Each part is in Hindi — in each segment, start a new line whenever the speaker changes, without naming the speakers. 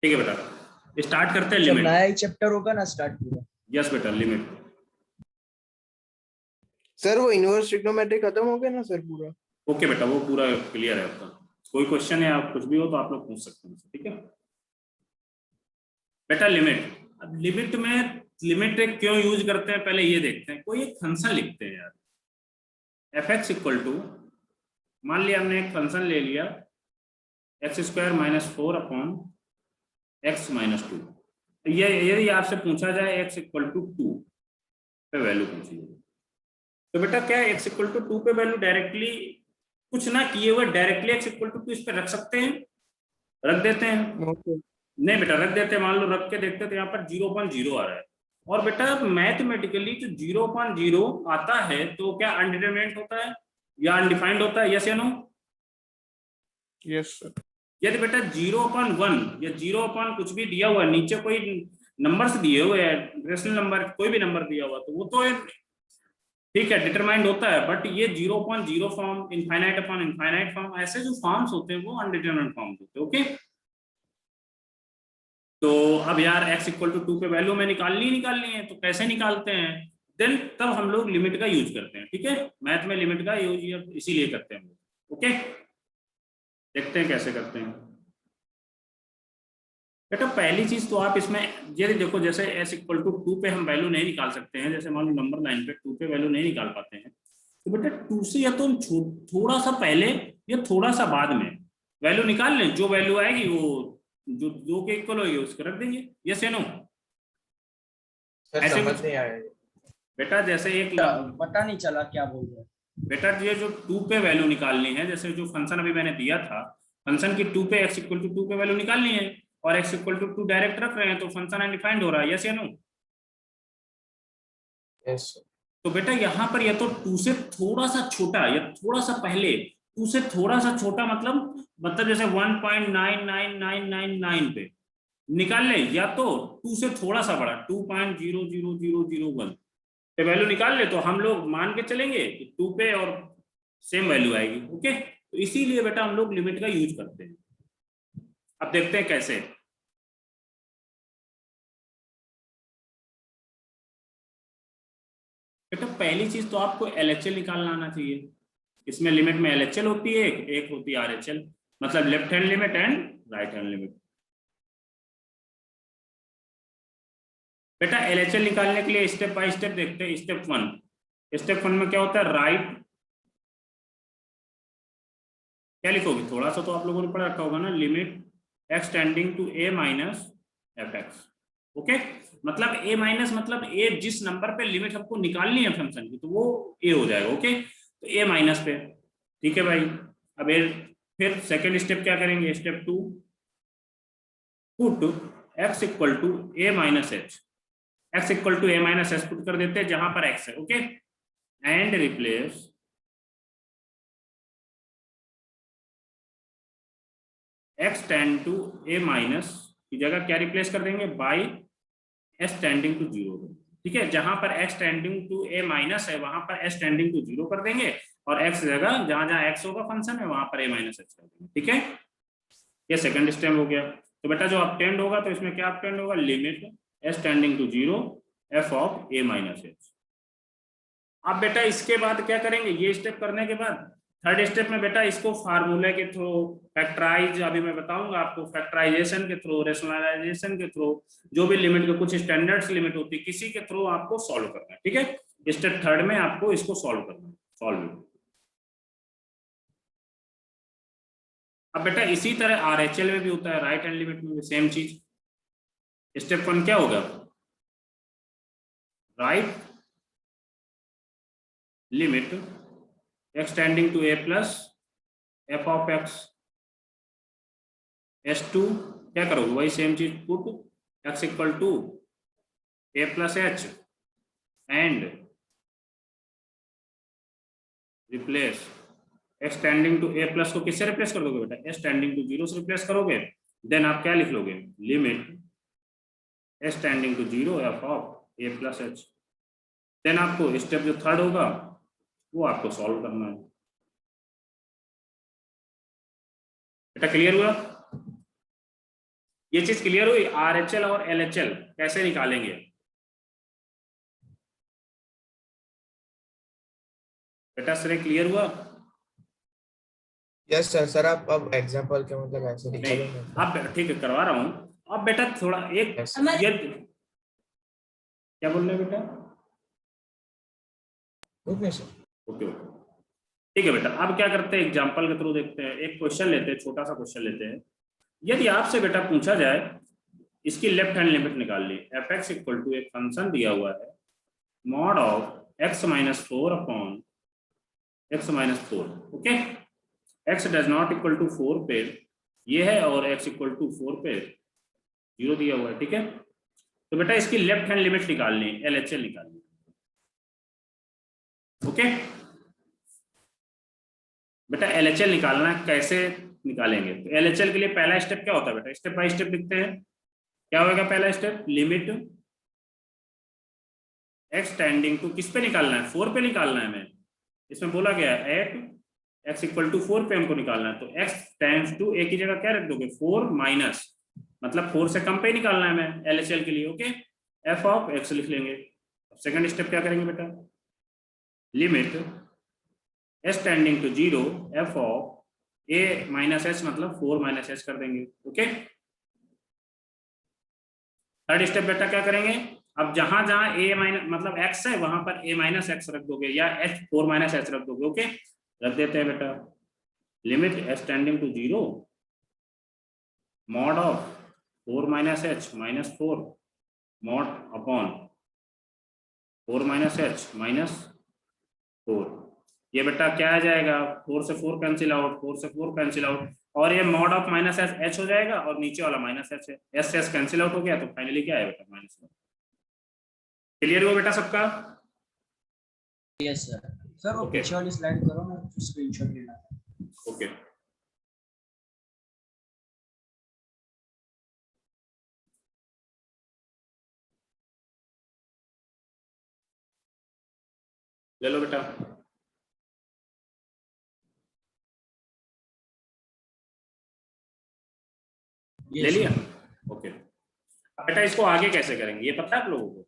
ठीक है बेटा, स्टार्ट करते हैं
जब
लिमिट।
नया ही चैप्टर होगा ना स्टार्ट पूरा।
यस बेटा, लिमिट।
सर वो इनवर्स ट्रिग्नोमेट्री खत्म हो गया ना सर पूरा?
ओके बेटा, वो पूरा क्लियर है आपका। कोई क्वेश्चन है, आप कुछ भी हो तो आप लोग पूछ सकते हैं, ठीक है बेटा। लिमिट, अब लिमिट में लिमिट क्यों यूज करते हैं पहले ये देखते हैं। कोई एक फंक्शन लिखते हैं यार, एफ एक्स इक्वल टू, मान लिया हमने एक फंक्शन ले लिया x square minus 4 upon x minus 2। ये यदि आपसे पूछा जाए एक्स इक्वल टू 2 पे वैल्यू पूछिए, तो बेटा क्या एक्स इक्वल टू 2 पे वैल्यू डायरेक्टली कुछ ना किए हुए डायरेक्टली एक्स इक्वल टू 2 इस पे रख सकते हैं, रख देते हैं। नहीं बेटा रख देते हैं, मान लो रख के देखते तो यहाँ पर 0.0 आ रहा है। और बेटा मैथमेटिकली जो 0.0 आता है तो क्या अनडिटरमिनेट होता है या अनडिफाइंड होता है? यस या नो?
Yes sir.
यदि बेटा 0.1 या 0. कुछ भी दिया हुआ है, नीचे कोई नंबर्स दिए हुए हैं, रेशनल नंबर कोई भी नंबर दिया हुआ, तो वो तो ठीक है डिटरमाइंड होता है। बट ये 0.0 form, infinite upon infinite form, ऐसे जो फॉर्म्स होते हैं वो अनडिटरमाइंड फॉर्म्स होते हैं। ओके, तो अब यार x इक्वल टू 2 पे वैल्यू में निकालनी है, तो कैसे निकालते हैं? देन तब हम लोग लिमिट का यूज करते हैं। ठीक है, मैथ में लिमिट का यूज इसीलिए करते हैं हम लोग। ओके, देखते हैं कैसे करते हैं बेटा। पहली चीज तो आप इसमें ये देखो, जैसे s इक्वल टू 2 पे हम वैल्यू नहीं निकाल सकते हैं, जैसे मान लो नंबर लाइन पे 2 पे वैल्यू नहीं निकाल पाते हैं, तो बेटा 2 से या तो हम थोड़ा सा पहले या थोड़ा सा बाद में वैल्यू निकाल लें, जो वैल्यू आएगी वो जो 2 के इक्वल होगी उसको रख देंगे। यस या नो?
सर समझ नहीं आया
बेटा जैसे एक
पता नहीं चला क्या बोल रहे हैं
बेटा, ये जो 2 पे वैल्यू निकालनी है, जैसे जो फंक्शन अभी मैंने दिया था, फंक्शन की 2 पे x इक्वल टू 2 पे वैल्यू निकालनी है और x इक्वल टू 2 डायरेक्ट रख रहे हैं, तो फंक्शन अनडिफाइंड हो रहा है। यस या नो?
Yes sir.
तो बेटा यहाँ पर या तो 2 से थोड़ा सा छोटा या थोड़ा सा पहले, 2 से थोड़ा सा छोटा मतलब जैसे 1.99999 पे निकाल ले, या तो 2 से थोड़ा सा बड़ा 2.00001 पे वैल्यू निकाल ले, तो हम लोग मान के चलेंगे कि 2 पे और सेम वैल्यू आएगी। ओके, तो इसीलिए बेटा हम लोग लिमिट का यूज करते हैं। अब देखते हैं कैसे। बेटा पहली चीज तो आपको LHL निकालना आना चाहिए। इसमें लिमिट में LHL होती है, एक होती है RHL, मतलब left hand limit and right hand limit. बेटा LHL निकालने के लिए स्टेप बाय स्टेप देखते हैं। स्टेप वन में क्या होता है? राइट, क्या लिखोगे? थोड़ा सा तो आप लोगों ने पढ़ा रखा होगा ना, limit x tending to a minus fx। Okay, मतलब a माइनस मतलब a जिस नंबर पे लिमिट हमको निकालनी है फंक्शन की, तो वो a हो जाएगा। ओके, तो a माइनस पे। ठीक है भाई, अब फिर सेकेंड स्टेप क्या करेंगे? Step 2, put x equal to a minus h। x equal to a minus h put कर देते हैं जहां पर x है। Okay, and replace x tend to a minus की जगह क्या रिप्लेस कर देंगे? By s tending to 0। ठीक है, जहां पर x tending to a minus है वहां पर s टेंडिंग टू 0 कर देंगे, और x जगह जहां जहां x होगा फंक्शन में वहां पर a माइनस h कर देंगे। ठीक है, ये सेकंड स्टेप हो गया। तो बेटा जो अपटेंड होगा तो इसमें क्या अपटेंड होगा? Limit s tending to 0 f of a minus h। अब बेटा इसके बाद क्या करेंगे? ये स्टेप करने के बाद थर्ड स्टेप में बेटा इसको फार्मूले के थ्रू फैक्टराइज, अभी मैं बताऊंगा आपको, फैक्टराइजेशन के थ्रू, रेशनलाइजेशन के थ्रू, जो भी लिमिट के कुछ स्टैंडर्ड्स लिमिट होती है किसी के थ्रू आपको सॉल्व करना है। ठीक है, स्टेप थर्ड में आपको इसको सॉल्व करना है। सॉल्व। अब बेटा इसी तरह RHL में भी होता है, राइट हैंड लिमिट में भी सेम चीज। स्टेप 1 क्या होगा? Right limit x tending to a plus f of x। S2 क्या करोगे? वही सेम चीज, put x equal to a plus h and replace x tending to a plus को किससे रिप्लेस कर दोगे बेटा? s टेंडिंग टू 0 से रिप्लेस करोगे। देन आप क्या लिख लोगे? Limit s tending to 0 f of a plus h। Then आपको स्टेप जो थर्ड होगा वो आपको सॉल्व करना है। बेटा क्लियर हुआ? ये चीज क्लियर हुई? RHL और LHL कैसे निकालेंगे? बेटा श्रेय क्लियर हुआ?
Yes sir. सर आप अब एग्जांपल के मतलब ऐसे
नहीं,
निकालेंगे?
अब ठीक है करवा रहा हूँ। अब बेटा थोड़ा एक
Yes.
ये क्या बोल रहे हैं बेटा?
Okay sir.
ओके ओके ठीक है बेटा। अब क्या करते हैं, एग्जांपल के थ्रू देखते हैं। एक क्वेश्चन लेते हैं, छोटा सा क्वेश्चन लेते हैं। यदि आपसे बेटा पूछा जाए इसकी लेफ्ट हैंड लिमिट निकाल ली। f(x) इक्वल टू एक फंक्शन दिया हुआ है mod of x minus 4 upon x minus 4। Okay, x does not equal to 4 पे ये है और x इक्वल टू 4 पे 0 दिया हुआ है। ठीक है, तो बेटा इसकी लेफ्ट हैंड लिमिट निकालनी है, LHL निकालनी है। ओके बेटा LHL निकालना है, कैसे निकालेंगे? तो LHL के लिए पहला स्टेप क्या होता है बेटा? स्टेप बाय स्टेप लिखते हैं। क्या होगा पहला step? Limit x tending to किस पे निकालना है? 4 पे निकालना है। हमें इसमें बोला गया है एट x इक्वल टू 4 पे हमको निकालना है। तो x टेंड्स टू a की जगह क्या रख दोगे? 4 माइनस, मतलब 4 से कम पे निकालना है हमें LHL के लिए। ओके, f ऑफ x लिख लेंगे। सेकंड स्टेप क्या करेंगे बेटा? Limit s tending to 0 f of a minus h, मतलब 4 माइनस h कर देंगे। ओके, थर्ड स्टेप बेटा क्या करेंगे? अब जहां जहां a माइनस मतलब x है वहां पर a माइनस x रख दोगे या h 4 माइनस h रख दोगे। ओके, रख देते हैं बेटा। Limit s tending to 0 mod of 4 minus h minus 4 mod upon 4 minus h minus 4। ये बेटा क्या आ जाएगा? 4 से 4 कैंसिल आउट, 4 से 4 कैंसिल आउट, और ये मॉड ऑफ माइनस h हो जाएगा और नीचे वाला माइनस h है। s कैंसिल आउट हो गया तो फाइनली क्या है बेटा? माइनस 1। क्लियर हुआ बेटा सबका?
Yes sir. सर वो
Okay.
पीछे वाली स्लाइड करो ना, स्क्रीनशॉट लेना है।
ओके ले लो बेटा। ले लिया? ओके, अब बेटा इसको आगे कैसे करेंगे ये पता है आप लोगों को?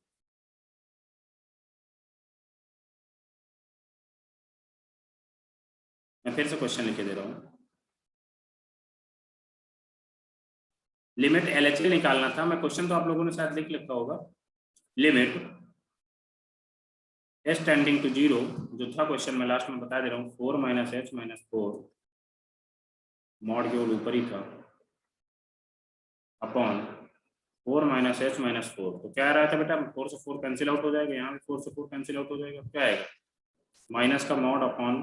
मैं फिर से क्वेश्चन लिखे दे रहा हूँ। लिमिट LHL निकालना था। मैं क्वेश्चन तो आप लोगों ने शायद लिख लिखा होगा। लिमिट s टेंडिंग टू 0 जो था क्वेश्चन में लास्ट में बता दे रहा हूँ, 4 माइनस h माइनस 4 मॉड केवल ऊपर ही था अपॉन 4 माइनस h माइनस 4। तो क्या आ रहा था बेटा? 4 से 4 कैंसिल आउट हो जाएगा, यहाँ भी 4 से 4 कैंसिल आउट हो जाएगा। क्या आएगा? माइनस का मॉड अपॉन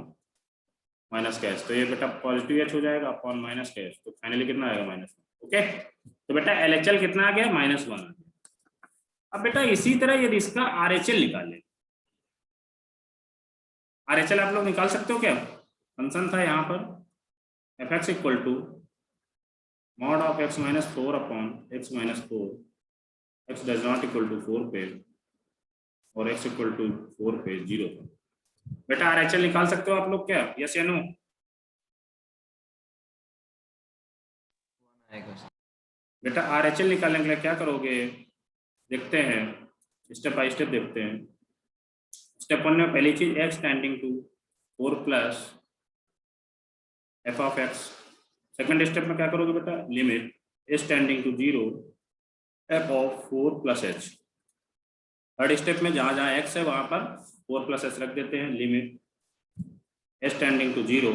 माइनस का h, तो ये बेटा पॉजिटिव h हो जाएगा अपॉन माइनस का h, तो फाइनली कितना आएगा? माइनस 1। ओके, तो बेटा LHL कितना आ गया? -1 आ गया। अब बेटा इसी तरह यदि इसका RHL निकालें, RHL आप लोग निकाल सकते हो क्या? फंक्शन था यहाँ पर f(x) equal to mod of x minus 4 upon x minus 4, x does not equal to 4 पे और x इक्वल टू 4 पे 0 पे। बेटा RHL निकाल सकते हो आप लोग क्या? यस या नो? बेटा RHL निकालने के लिए क्या करोगे? देखते हैं, स्टेप बाय स्टेप देखते हैं। स्टेप 1 में पहली चीज x tending to 4 plus f of x। Second step में क्या करोगे बेटा? Limit s tending to 0 f of 4 plus h। Third step में जहां जहां x है वहां पर 4 प्लस h रख देते हैं। Limit s tending to 0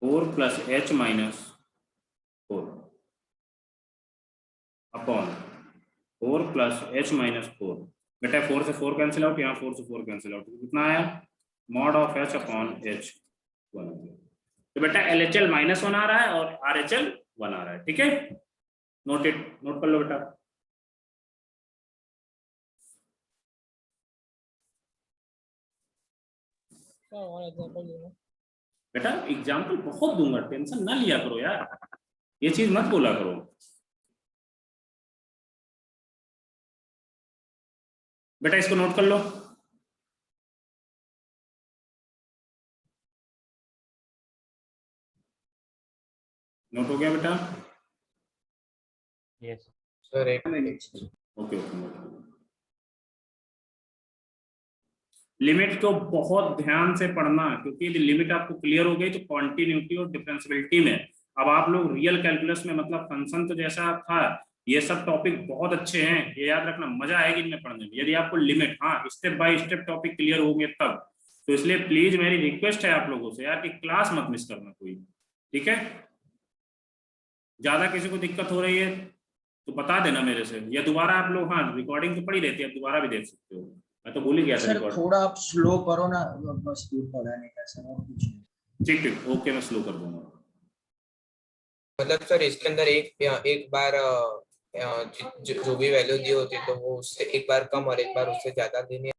4 plus h minus 4 upon 4 plus h minus 4। बेटा 4 से 4 कैंसिल आउट, यहाँ 4 से 4 कैंसिल आउट, कितना आया? Mod of h upon h 1। तो बेटा LHL -1 आ रहा है और RHL 1 आ रहा है। ठीक है, नोट कर लो बेटा। बेटा एग्जाम्पल बहुत दूंगा, टेंशन ना लिया करो यार, ये चीज मत बोला करो। बेटा इसको नोट कर लो। नोट हो गया बेटा?
Yes.
Sir, 8
minutes.
Okay limit को बहुत ध्यान से पढ़ना, क्योंकि यदि लिमिट आपको क्लियर हो गई तो कॉन्टिन्यूटी और डिफरेंशियबिलिटी में अब आप लोग रियल कैलकुलस में, मतलब फंक्शन तो जैसा था, ये सब टॉपिक बहुत अच्छे हैं, ये याद रखना, मजा आएगी इनमें पढ़ने में यदि आपको लिमिट, हाँ step by step topic clear होंगे तब। तो इसलिए प्लीज मेरी रिक्वेस्ट है आप लोगों से यार कि क्लास मत मिस करना कोई, ठीक है। ज्यादा किसी को दिक्कत हो रही है तो बता देना मेरे से, या दोबारा आप लोग, हाँ रिकॉर्डिंग तो पड़ी रहती है, आप दोबारा भी देख सकते हो, मैं तो भूल ही गया था
सर
रिकॉर्ड।
थोड़ा आप स्लो करो ना, बस पढ़ाने का सर, और कुछ नहीं।
ठीक ठीक ओके, मैं स्लो कर दूंगा।
मतलब सर इसके अंदर एक बार जो भी वैल्यू दी होती है तो वो उससे एक बार कम और एक बार उससे ज्यादा देनी है।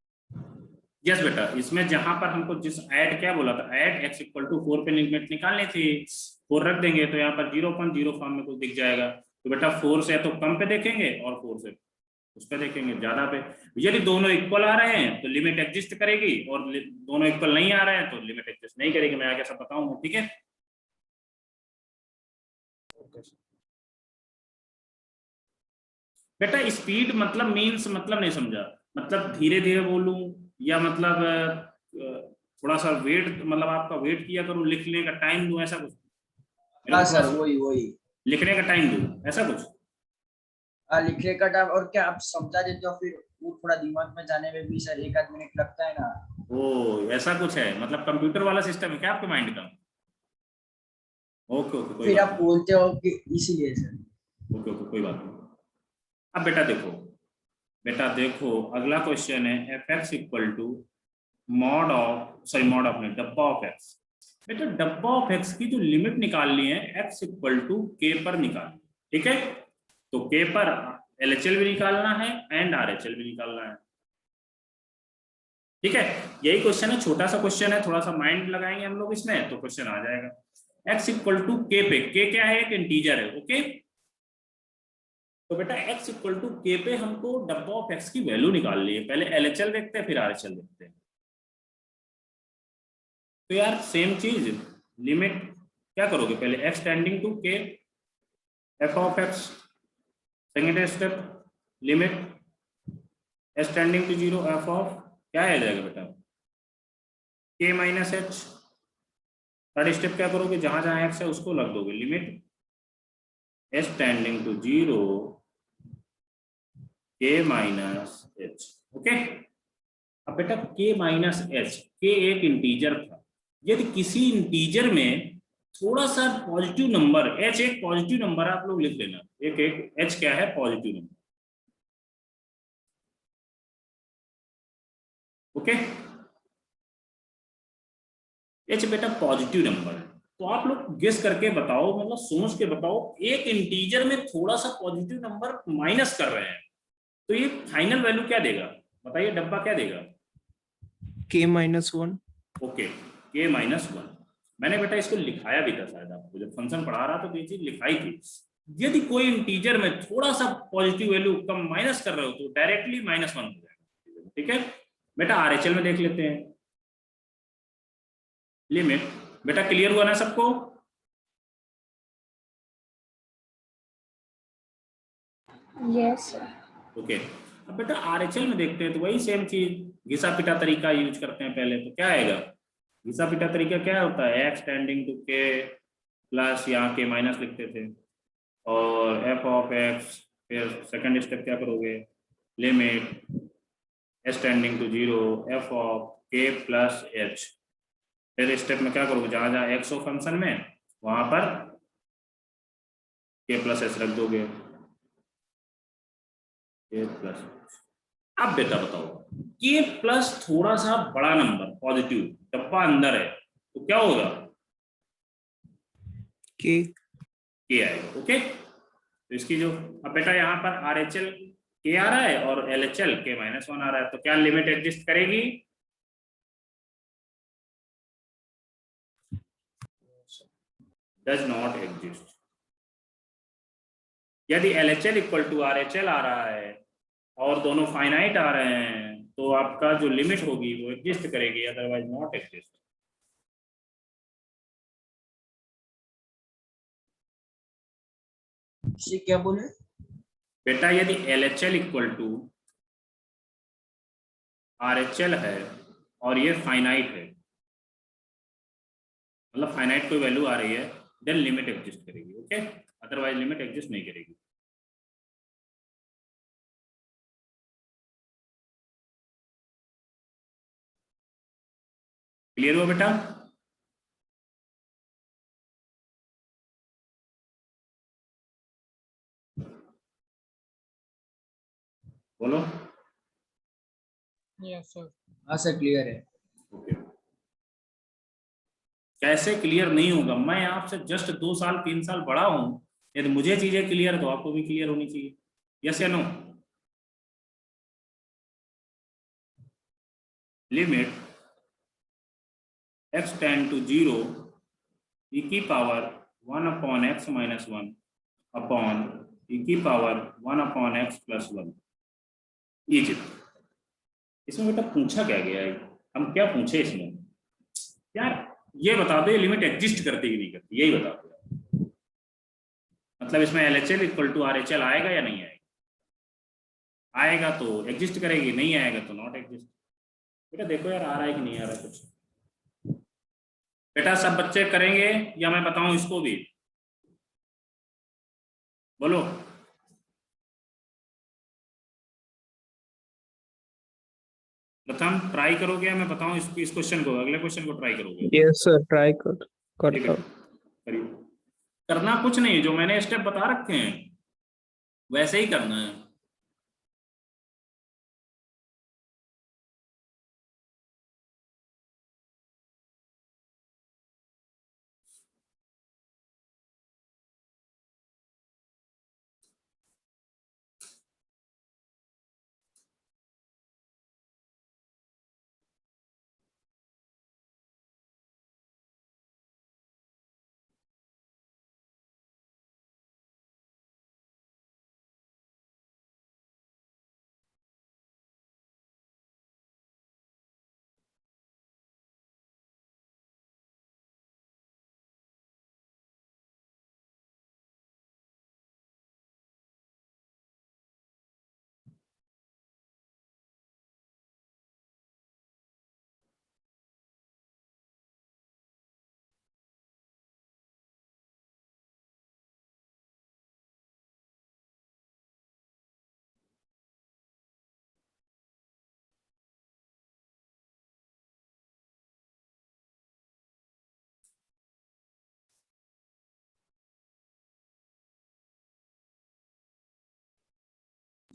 यस बेटा, इसमें जहां पर हमको जिस ऐड क्या बोला था, ऐड x इक्वल टू 4 पे लिमिट निकालनी थी, 4 रख देंगे तो यहाँ पर 0.0 फॉर्म में कुछ दिख जाएगा, तो बेटा 4 से तो कम पे देखेंगे और 4 से उस पे देखेंगे ज्यादा पे। यदि दोनों इक्वल आ रहे हैं तो लिमिट एग्जिस्ट करेगी, और दोनों इक्वल नहीं आ रहे हैं तो लिमिट एग्जिस्ट नहीं करेगी। मैं आगे सब बताऊंगा, ठीक है। बेटा स्पीड मतलब मीन्स मतलब नहीं समझा, मतलब धीरे धीरे बोलूं या मतलब थोड़ा सा वेट, मतलब आपका वेट किया करूं, लिखने का टाइम दूं, ऐसा कुछ?
हाँ सर वही
लिखने का टाइम दूं, ऐसा कुछ?
लिखने का टाइम, और क्या आप समझा देते हो फिर वो थोड़ा दिमाग में जाने में भी सर 1 आध मिनट लगता है ना।
ओ ऐसा कुछ है, मतलब कंप्यूटर वाला सिस्टम है क्या आपके माइंड का? ओके ओके कोई
फिर
बात
आप बोलते हो कि इसीलिए सर।
नहीं, ओके ओके कोई बात नहीं। अब बेटा देखो अगला क्वेश्चन है f x equal to mod of नहीं, डब्बा ऑफ एक्स। बेटा डब्बा ऑफ एक्स की जो लिमिट निकालनी है एक्स इक्वल टू के पर निकालनी, ठीक है। तो के पर एलएचएल भी निकालना है एंड आरएचएल भी निकालना है, ठीक है। यही क्वेश्चन है, छोटा सा क्वेश्चन है, थोड़ा सा माइंड लगाएंगे हम लोग इसमें तो क्वेश्चन आ जाएगा। एक्स इक्वल टू के पे, के क्या है, एक इंटीजर है, ओके। तो बेटा x इक्वल टू के पे हमको डब्बा ऑफ x की वैल्यू निकालनी है, पहले एलएचएल देखते हैं फिर आरएचएल देखते हैं। तो यार सेम चीज, लिमिट क्या करोगे, पहले x टेंडिंग टू के f of x, second step limit s tending to 0 f of क्या आ जाएगा बेटा, k minus h। Third step क्या करोगे, जहां जहां x है उसको लग दोगे, limit s tending to 0 k minus h, okay. अब बेटा k माइनस h, k एक इंटीजर था, यदि किसी इंटीजर में थोड़ा सा पॉजिटिव नंबर, h एक पॉजिटिव नंबर आप लोग लिख लेना, एक h क्या है, पॉजिटिव नंबर, ओके। h बेटा पॉजिटिव नंबर है, तो आप लोग गेस करके बताओ, मतलब सोच के बताओ, एक इंटीजर में थोड़ा सा पॉजिटिव नंबर माइनस कर रहे हैं तो ये फाइनल वैल्यू क्या देगा, बताइए डब्बा क्या देगा?
k-1।
Okay k minus 1। मैंने बेटा इसको लिखाया भी था शायद आपको, जब फंक्शन पढ़ा रहा था तो ये चीज लिखाई थी। यदि कोई इंटीजर में थोड़ा सा पॉजिटिव वैल्यू कम माइनस कर रहे हो तो डायरेक्टली -1 हो जाएगा, ठीक है। बेटा आरएचएल में देख लेते हैं, लिमिट, बेटा क्लियर हुआ ना सबको?
Yes sir.
ओके अब बेटा आरएचएल में देखते हैं तो वही सेम चीज घिसा पिटा तरीका यूज करते हैं पहले। तो क्या आएगा, घिसा पिटा तरीका क्या होता है, एक्स टेंडिंग टू के प्लस यहाँ के माइनस लिखते थे, और एफ ऑफ एक्स, फिर सेकंड स्टेप क्या करोगे, limit s tending to 0 f of के प्लस एच। फिर स्टेप में क्या करोगे, जहां जहां एक्स हो फंक्शन में वहां पर के प्लस एच रख दोगे, के प्लस। अब बेटा बताओ, के प्लस थोड़ा सा बड़ा नंबर पॉजिटिव, डब्बा अंदर है तो क्या होगा,
k
आएगा, ओके। तो इसकी जो, अब बेटा यहाँ पर आरएचएल के आ रहा है और एलएचएल के -1 आ रहा है, तो क्या लिमिट एग्जिस्ट करेगी? Does not exist. यदि एलएचएल इक्वल टू आरएचएल आ रहा है और दोनों फाइनाइट आ रहे हैं तो आपका जो लिमिट होगी वो एग्जिस्ट करेगी, अदरवाइज नॉट एग्जिस्ट।
क्या बोले?
बेटा यदि LHL इक्वल टू RHL है और ये फाइनाइट है, मतलब फाइनाइट कोई वैल्यू आ रही है, देन लिमिट एग्जिस्ट करेगी। ओके, अदरवाइज लिमिट एग्जिस्ट नहीं करेगी। क्लियर हुआ बेटा? बोलो।
Yes sir. हाँ सर क्लियर है।
ओके, कैसे क्लियर नहीं होगा? मैं आपसे जस्ट 2 साल 3 साल बड़ा हूं, यदि मुझे चीजें क्लियर तो आपको भी क्लियर होनी चाहिए। यस या no? Limit x tend to 0 e की power 1 upon x minus 1 upon e की पावर 1 अपॉन x प्लस 1 इजिप्ट। इसमें बेटा पूछा क्या गया है? हम क्या पूछे इसमें यार? ये बता दो, ये लिमिट एग्जिस्ट करती कि नहीं करती, यही बता दो। मतलब इसमें LHL इक्वल टू RHL आएगा या नहीं आएगा? आएगा तो एग्जिस्ट करेगी, नहीं आएगा तो नॉट एग्जिस्ट। बेटा देखो यार, आ रहा है कि नहीं आ रहा कुछ? बेटा सब बच्चे करेंगे या मैं बताऊं इसको भी? बोलो। प्रथम ट्राई करोगे या मैं बताऊं इस क्वेश्चन को, अगले क्वेश्चन को ट्राई करोगे?
यस सर, ट्राई
ठीक
करता
है,
हूँ।
करिए। करना कुछ नहीं, जो मैंने स्टेप बता रखे हैं वैसे ही करना है।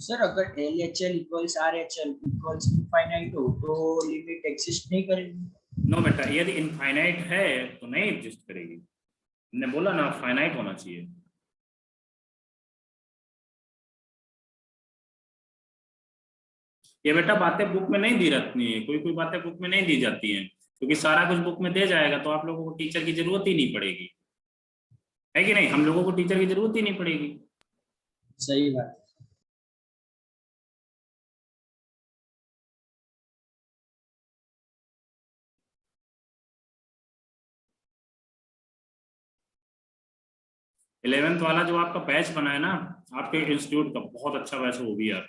सर अगर LHL equals RHL equals infinite हो तो लिमिट एग्जिस्ट नहीं करेगी।
नो बेटा, यदि इनफाइनाइट है तो नहीं एग्जिस्ट करेगी। मैंने बोला ना, फाइनाइट होना चाहिए। ये बेटा बातें बुक में नहीं दी रहती हैं, कोई कोई बातें बुक में नहीं दी जाती हैं, क्योंकि सारा कुछ बुक में दे जाएगा तो आप लोगों को टीचर की जरूरत ही नहीं पड़ेगी, है कि नहीं? हम लोगों को टीचर की जरूरत ही नहीं पड़ेगी।
सही बात है।
इलेवेंथ वाला जो आपका बैच बना है ना, आपके इंस्टीट्यूट का बहुत अच्छा बैच है वो भी यार।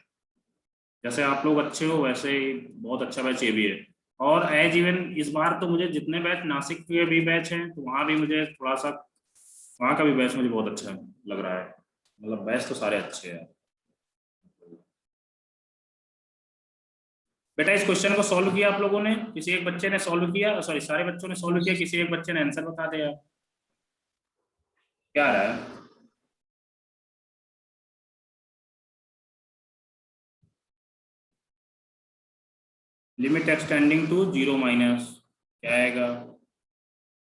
जैसे आप लोग अच्छे हो वैसे ही बहुत अच्छा बैच ये भी है। और एज इवन इस बार तो मुझे जितने बैच नासिक के भी बैच हैं तो वहाँ भी मुझे थोड़ा सा, वहाँ का भी बैच मुझे बहुत अच्छा लग रहा है। मतलब बैच तो सारे अच्छे हैं। बेटा इस क्वेश्चन को सॉल्व किया आप लोगों ने? किसी एक बच्चे ने सॉल्व किया? सॉरी, सारे बच्चों ने सॉल्व किया, किसी एक बच्चे ने आंसर बता दिया? क्या रहा है? लिमिट एक्सटेंडिंग टू 0 माइनस क्या आएगा?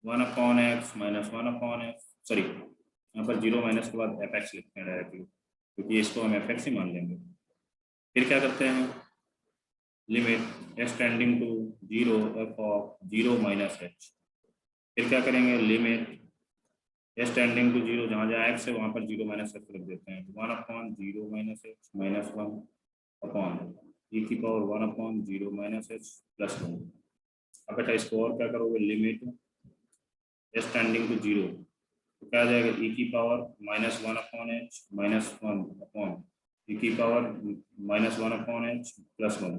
1 upon x minus 1 upon x, sorry यहाँ पर 0 माइनस के बाद fx लिखते हैं डायरेक्टली, क्योंकि इसको हम fx ही मान लेंगे। फिर क्या करते हैं? Limit x tending to 0 f of 0 minus h। फिर क्या करेंगे? लिमिट एक्सटेंडिंग टू 0, जहाँ जहाँ x है वहाँ पर 0 माइनस h रख देते हैं, 1 upon 0 minus h minus 1 upon e की power 1 upon 0 minus h plus 1। अब बेटा इसको और क्या करोगे? लिमिट एक्सटेंडिंग टू 0 तो क्या आ जाएगा? e की power minus 1 upon h minus 1 upon की पावर -1/h + 1,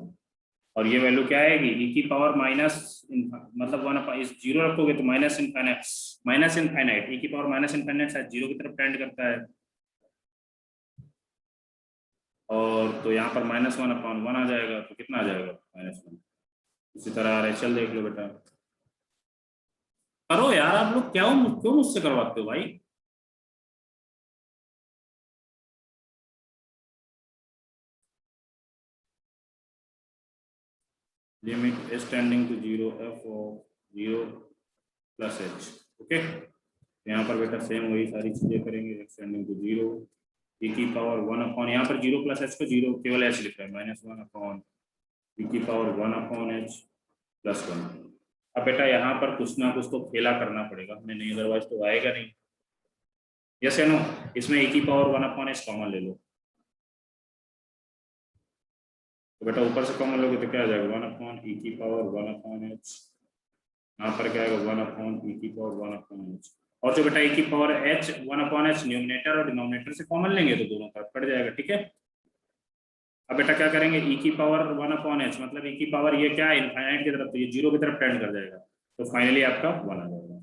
और ये वैल्यू क्या आएगी e की पावर माइनस मतलब 1 इस जीरो रखोगे तो माइनस इनफाइनाइट e की पावर माइनस इनफाइनाइट शायद जीरो की तरफ टेंड करता है, और तो यहाँ पर -1/1 आ जाएगा, तो कितना आ जाएगा -1। इसी तरह RHL देख लो बेटा, करो यार आप लोग, क्यों मुझसे करवाते हो भाई। Limit s tending to 0 f of 0 + h। Okay, यहाँ पर बेटा सेम वही सारी चीजें करेंगे, x टेंडिंग टू 0 e की पावर 1/, यहाँ पर 0 + h को 0 केवल h लिख रहा है, -1/, e की पावर 1/h + 1। अब बेटा यहाँ पर कुछ ना कुछ तो खेला करना पड़ेगा हमें, नहीं अदरवाइज तो आएगा नहीं। यस या नो, इसमें e की पावर 1/h कॉमन ले लो, तो बेटा ऊपर से कॉमन लोगे तो क्या आ जाएगा 1/e की पावर 1/h, यहाँ पर क्या आएगा 1/e की पावर 1/h, और जो बेटा e की पावर h 1/h न्यूमरेटर और डिनोमिनेटर से कॉमन लेंगे तो दोनों तरफ कट जाएगा। ठीक है, अब बेटा क्या करेंगे e की पावर 1/h मतलब e की पावर ये क्या है इनफाइनाइट की तरफ, तो ये 0 की तरफ टेंड कर जाएगा, तो फाइनली आपका 1 आ जाएगा।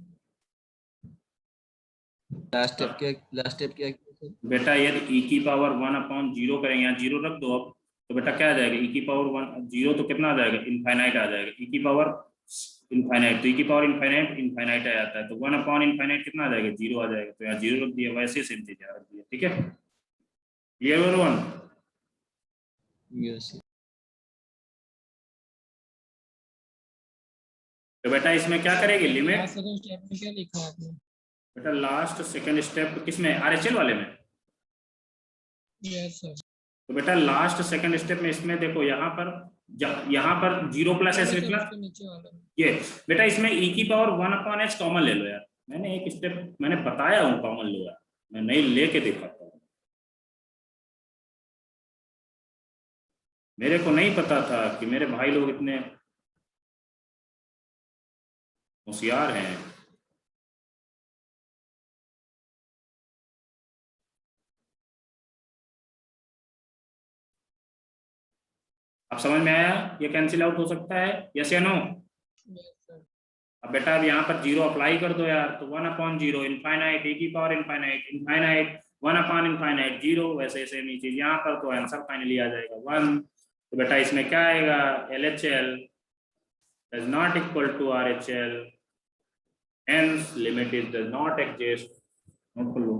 लास्ट स्टेप क्या
बेटा यदि e की पावर 1/0 करेंगे, यहाँ 0 रख दो अब, तो बेटा क्या आ जाएगा e की पावर 0 तो कितना आ जाएगा इनफाइनाइट आ जाएगा, e की पावर इनफाइनाइट, तो e की पावर इनफाइनाइट आ जाता है, तो 1/इनफाइनाइट कितना आ जाएगा 0 आ जाएगा, तो यहाँ 0 रख दिया, वैसे सेम चीज यहाँ रख दिया। ठीक है, क्लियर एवरीवन।
यस
तो बेटा इसमें क्या करेंगे लिमिट,
सेकंड स्टेप में क्या लिखा है आपने?
बेटा लास्ट सेकंड स्टेप किसमें RHL वाले में,
यस सर।
तो बेटा लास्ट सेकंड स्टेप में इसमें देखो यहाँ पर 0 + h लिखना,
नीचे वाला
ये बेटा इसमें e की पावर 1/h कॉमन ले लो यार, मैंने एक स्टेप मैंने बताया हूँ कॉमन लो यार, मैं नहीं लेके दिखाता हूँ, मेरे को नहीं पता था कि मेरे भाई लोग इतने होशियार हैं। अब समझ में आया, ये कैंसिल आउट हो सकता है, यस या नो।
Yes sir.
अब बेटा अब यहाँ पर 0 अप्लाई कर दो यार, तो 1/0 इनफाइनाइट e की पावर इनफाइनाइट 1/इनफाइनाइट 0, वैसे सेम ही चीज यहाँ पर, तो आंसर फाइनली आ जाएगा 1। तो बेटा इसमें क्या आएगा LHL does not equal to RHL, hence limit is does not exist। Note कर लो।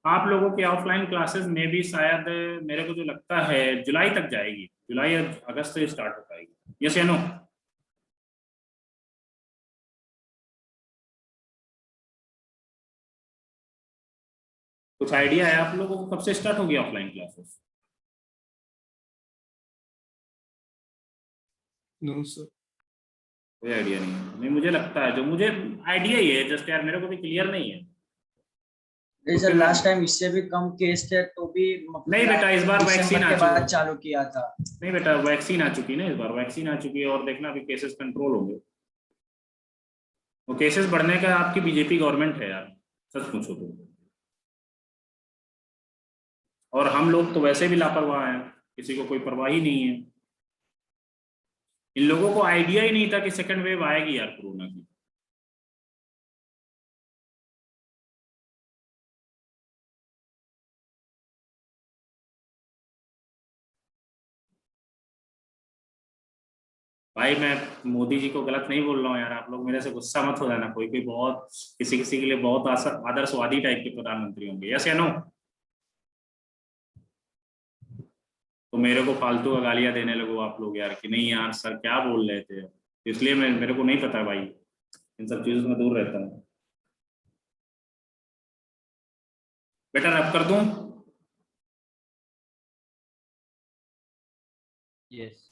आप लोगों की ऑफलाइन क्लासेस में भी शायद मेरे को जो लगता है जुलाई तक जाएगी, जुलाई या अगस्त से स्टार्ट हो पाएगी, यस या नो। कुछ आइडिया है आप लोगों को कब से स्टार्ट होगी ऑफलाइन क्लासेस?
नो सर,
कोई आइडिया नहीं है, नहीं मुझे लगता है, जो मुझे आइडिया ही है जस्ट यार, मेरे को भी क्लियर नहीं है।
सर लास्ट टाइम इससे भी कम केस थे तो भी
नहीं बेटा इस बार वैक्सीन आ
बाद
चुकी,
चालू किया था।
नहीं बेटा वैक्सीन आ चुकी ना, इस बार वैक्सीन आ चुकी है, और देखना अभी केसेस कंट्रोल होंगे। वो केसेस बढ़ने का आपकी बीजेपी गवर्नमेंट है यार, सच पूछो तो, और हम लोग तो वैसे भी लापरवाह हैं, किसी को कोई परवाह ही नहीं है। इन लोगों को आइडिया ही नहीं था कि सेकंड वेव आएगी यार कोरोना की। भाई मैं मोदी जी को गलत नहीं बोल रहा हूँ यार, आप लोग मेरे से गुस्सा मत हो जाना, कोई कोई बहुत किसी किसी के लिए बहुत आदर्शवादी टाइप के प्रधानमंत्री होंगे, यस या नो। तो मेरे को फालतू का गालियां देने लगो आप लोग यार कि नहीं यार सर क्या बोल रहे थे, इसलिए मेरे को नहीं पता भाई, इन सब चीजों से दूर रहता हूँ। बेटा रब कर दूं?
यस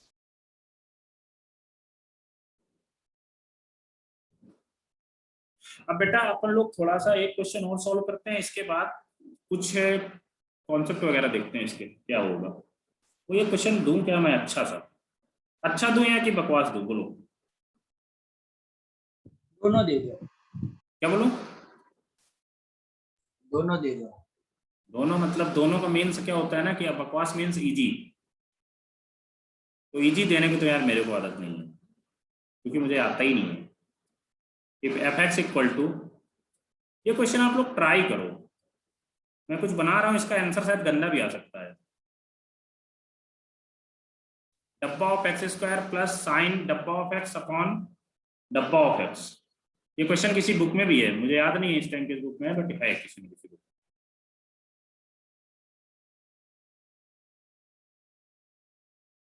अब बेटा अपन लोग थोड़ा सा एक क्वेश्चन और सॉल्व करते हैं, इसके बाद कुछ कॉन्सेप्ट वगैरह देखते हैं इसके क्या होगा। वो ये क्वेश्चन दूं क्या मैं अच्छा सा, अच्छा दूं या कि बकवास दूं, बोलो
दोनों दे दो,
क्या बोलूं?
दोनों दे दो।
दोनों मतलब दोनों का मीन्स क्या होता है ना कि बकवास मीन्स इजी, तो इजी देने की तो यार मेरे को आदत नहीं है क्योंकि मुझे आता ही नहीं है। If f x equal to, ये क्वेश्चन आप लोग ट्राई करो, मैं कुछ बना रहा हूँ इसका आंसर शायद गंदा भी आ सकता है। डब्बा of x square plus sign डब्बा ऑफ एक्स अपॉन डब्बा ऑफ एक्स, ये क्वेश्चन किसी बुक में भी है, मुझे याद नहीं है इस टाइम किस बुक में है, बट है किसी न किसी बुक।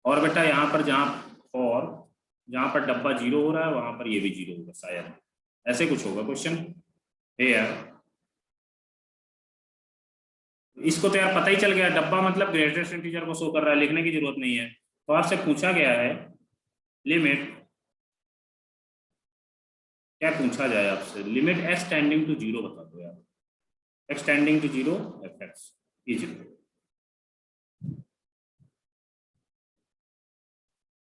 और बेटा यहाँ पर जहाँ पर डब्बा जीरो हो रहा है वहां पर ये भी जीरो होगा शायद, ऐसे कुछ होगा क्वेश्चन है यार। इसको तो यार पता ही चल गया, डब्बा मतलब ग्रेटेस्ट इंटीजर को शो कर रहा है, लिखने की जरूरत नहीं है। तो आपसे पूछा गया है लिमिट, क्या पूछा जाए आपसे, limit x tending to zero बता दो यार, x tending to zero f x is,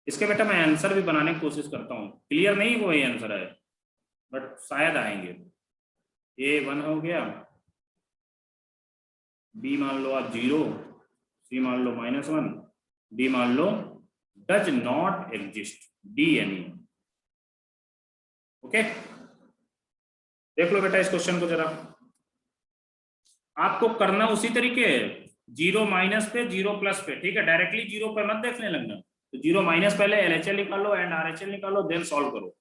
इसके बेटा मैं आंसर भी बनाने की कोशिश करता हूँ, क्लियर नहीं वही आंसर है बट शायद आएंगे। ए 1 हो गया, बी मान लो आप 0, सी मान लो -1, डी मान लो does not exist, D any. Okay, देख लो बेटा इस क्वेश्चन को जरा, आपको करना उसी तरीके है, 0 माइनस पे 0 प्लस पे, ठीक है, डायरेक्टली 0 पे मत देखने लगना, तो 0 माइनस पहले LHL निकालो एंड RHL निकालो देन सॉल्व करो।